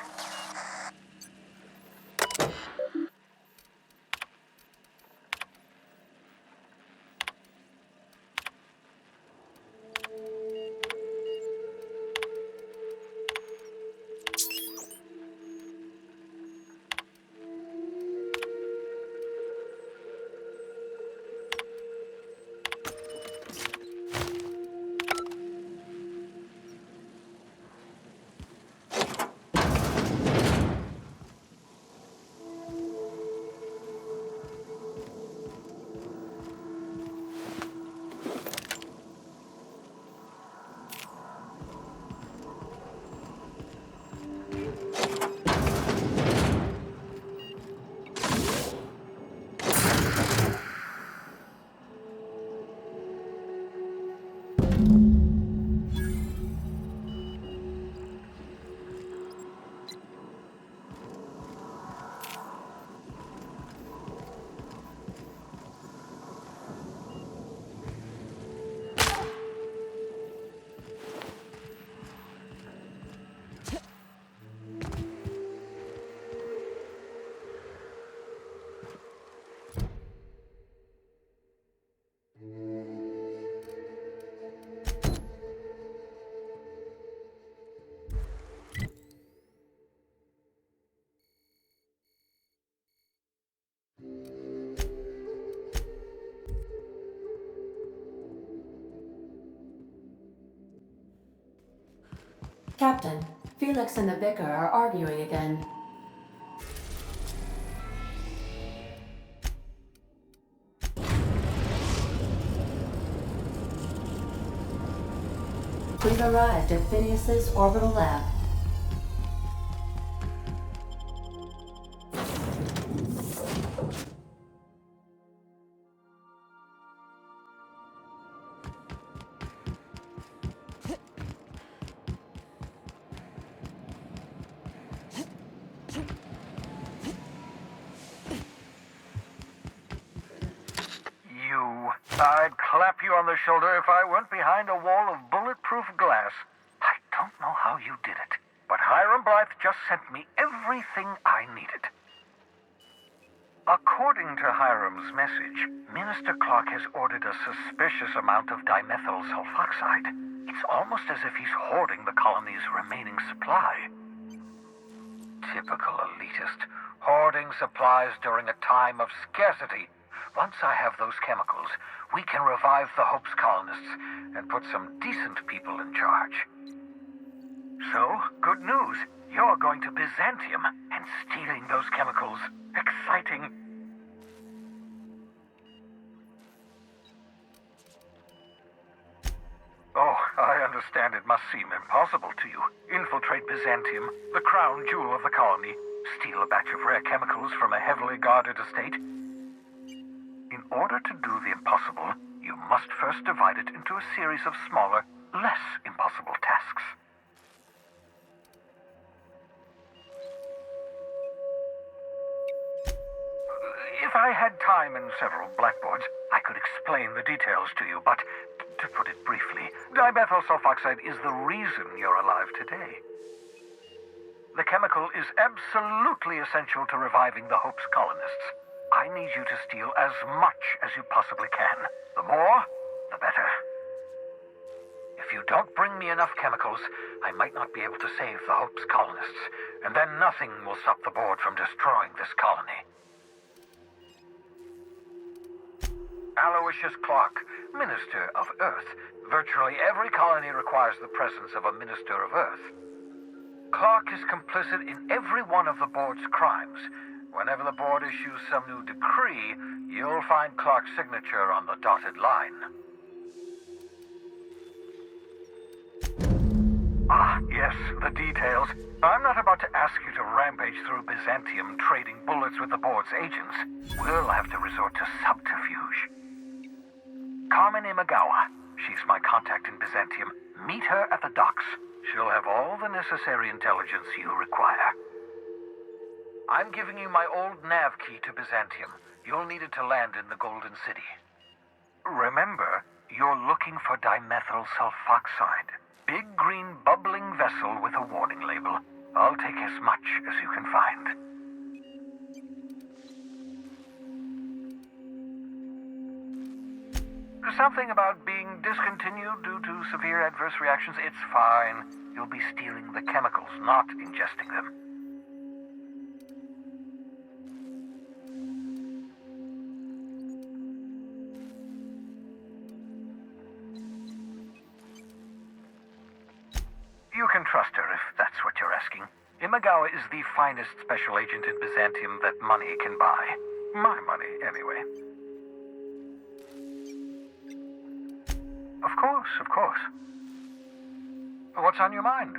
Captain, Felix and the Vicar are arguing again. We've arrived at Phineas's orbital lab. I'd clap you on the shoulder if I weren't behind a wall of bulletproof glass. I don't know how you did it, but Hiram Blythe just sent me everything I needed. According to Hiram's message, Minister Clark has ordered a suspicious amount of dimethyl sulfoxide. It's almost as if he's hoarding the colony's remaining supply. Typical elitist, hoarding supplies during a time of scarcity. Once I have those chemicals, we can revive the Hope's colonists and put some decent people in charge. So, good news. You're going to Byzantium and stealing those chemicals. Exciting. Oh, I understand. understand it must seem impossible to you. Infiltrate Byzantium, the crown jewel of the colony, steal a batch of rare chemicals from a heavily guarded estate. In order to do the impossible, you must first divide it into a series of smaller, less impossible tasks. If I had time and several blackboards, I could explain the details to you, but to put it briefly, dimethyl sulfoxide is the reason you're alive today. The chemical is absolutely essential to reviving the Hope's colonists. I need you to steal as much as you possibly can. The more, the better. If you don't bring me enough chemicals, I might not be able to save the Hope's colonists, and then nothing will stop the board from destroying this colony. Aloysius Clark, Minister of Earth. Virtually every colony requires the presence of a Minister of Earth. Clark is complicit in every one of the board's crimes. Whenever the board issues some new decree, you'll find Clark's signature on the dotted line. Ah, yes, the details. I'm not about to ask you to rampage through Byzantium trading bullets with the board's agents. We'll have to resort to subterfuge. Carmen Imagawa. She's my contact in Byzantium. Meet her at the docks. She'll have all the necessary intelligence you require. I'm giving you my old nav key to Byzantium. You'll need it to land in the Golden City. Remember, you're looking for dimethyl sulfoxide. Big green bubbling vessel with a warning label. I'll take as much as you can find. Something about being discontinued due to severe adverse reactions. It's fine. You'll be stealing the chemicals, not ingesting them. You can trust her if that's what you're asking. Imagawa is the finest special agent in Byzantium that money can buy. My money, anyway. Of course, of course. What's on your mind?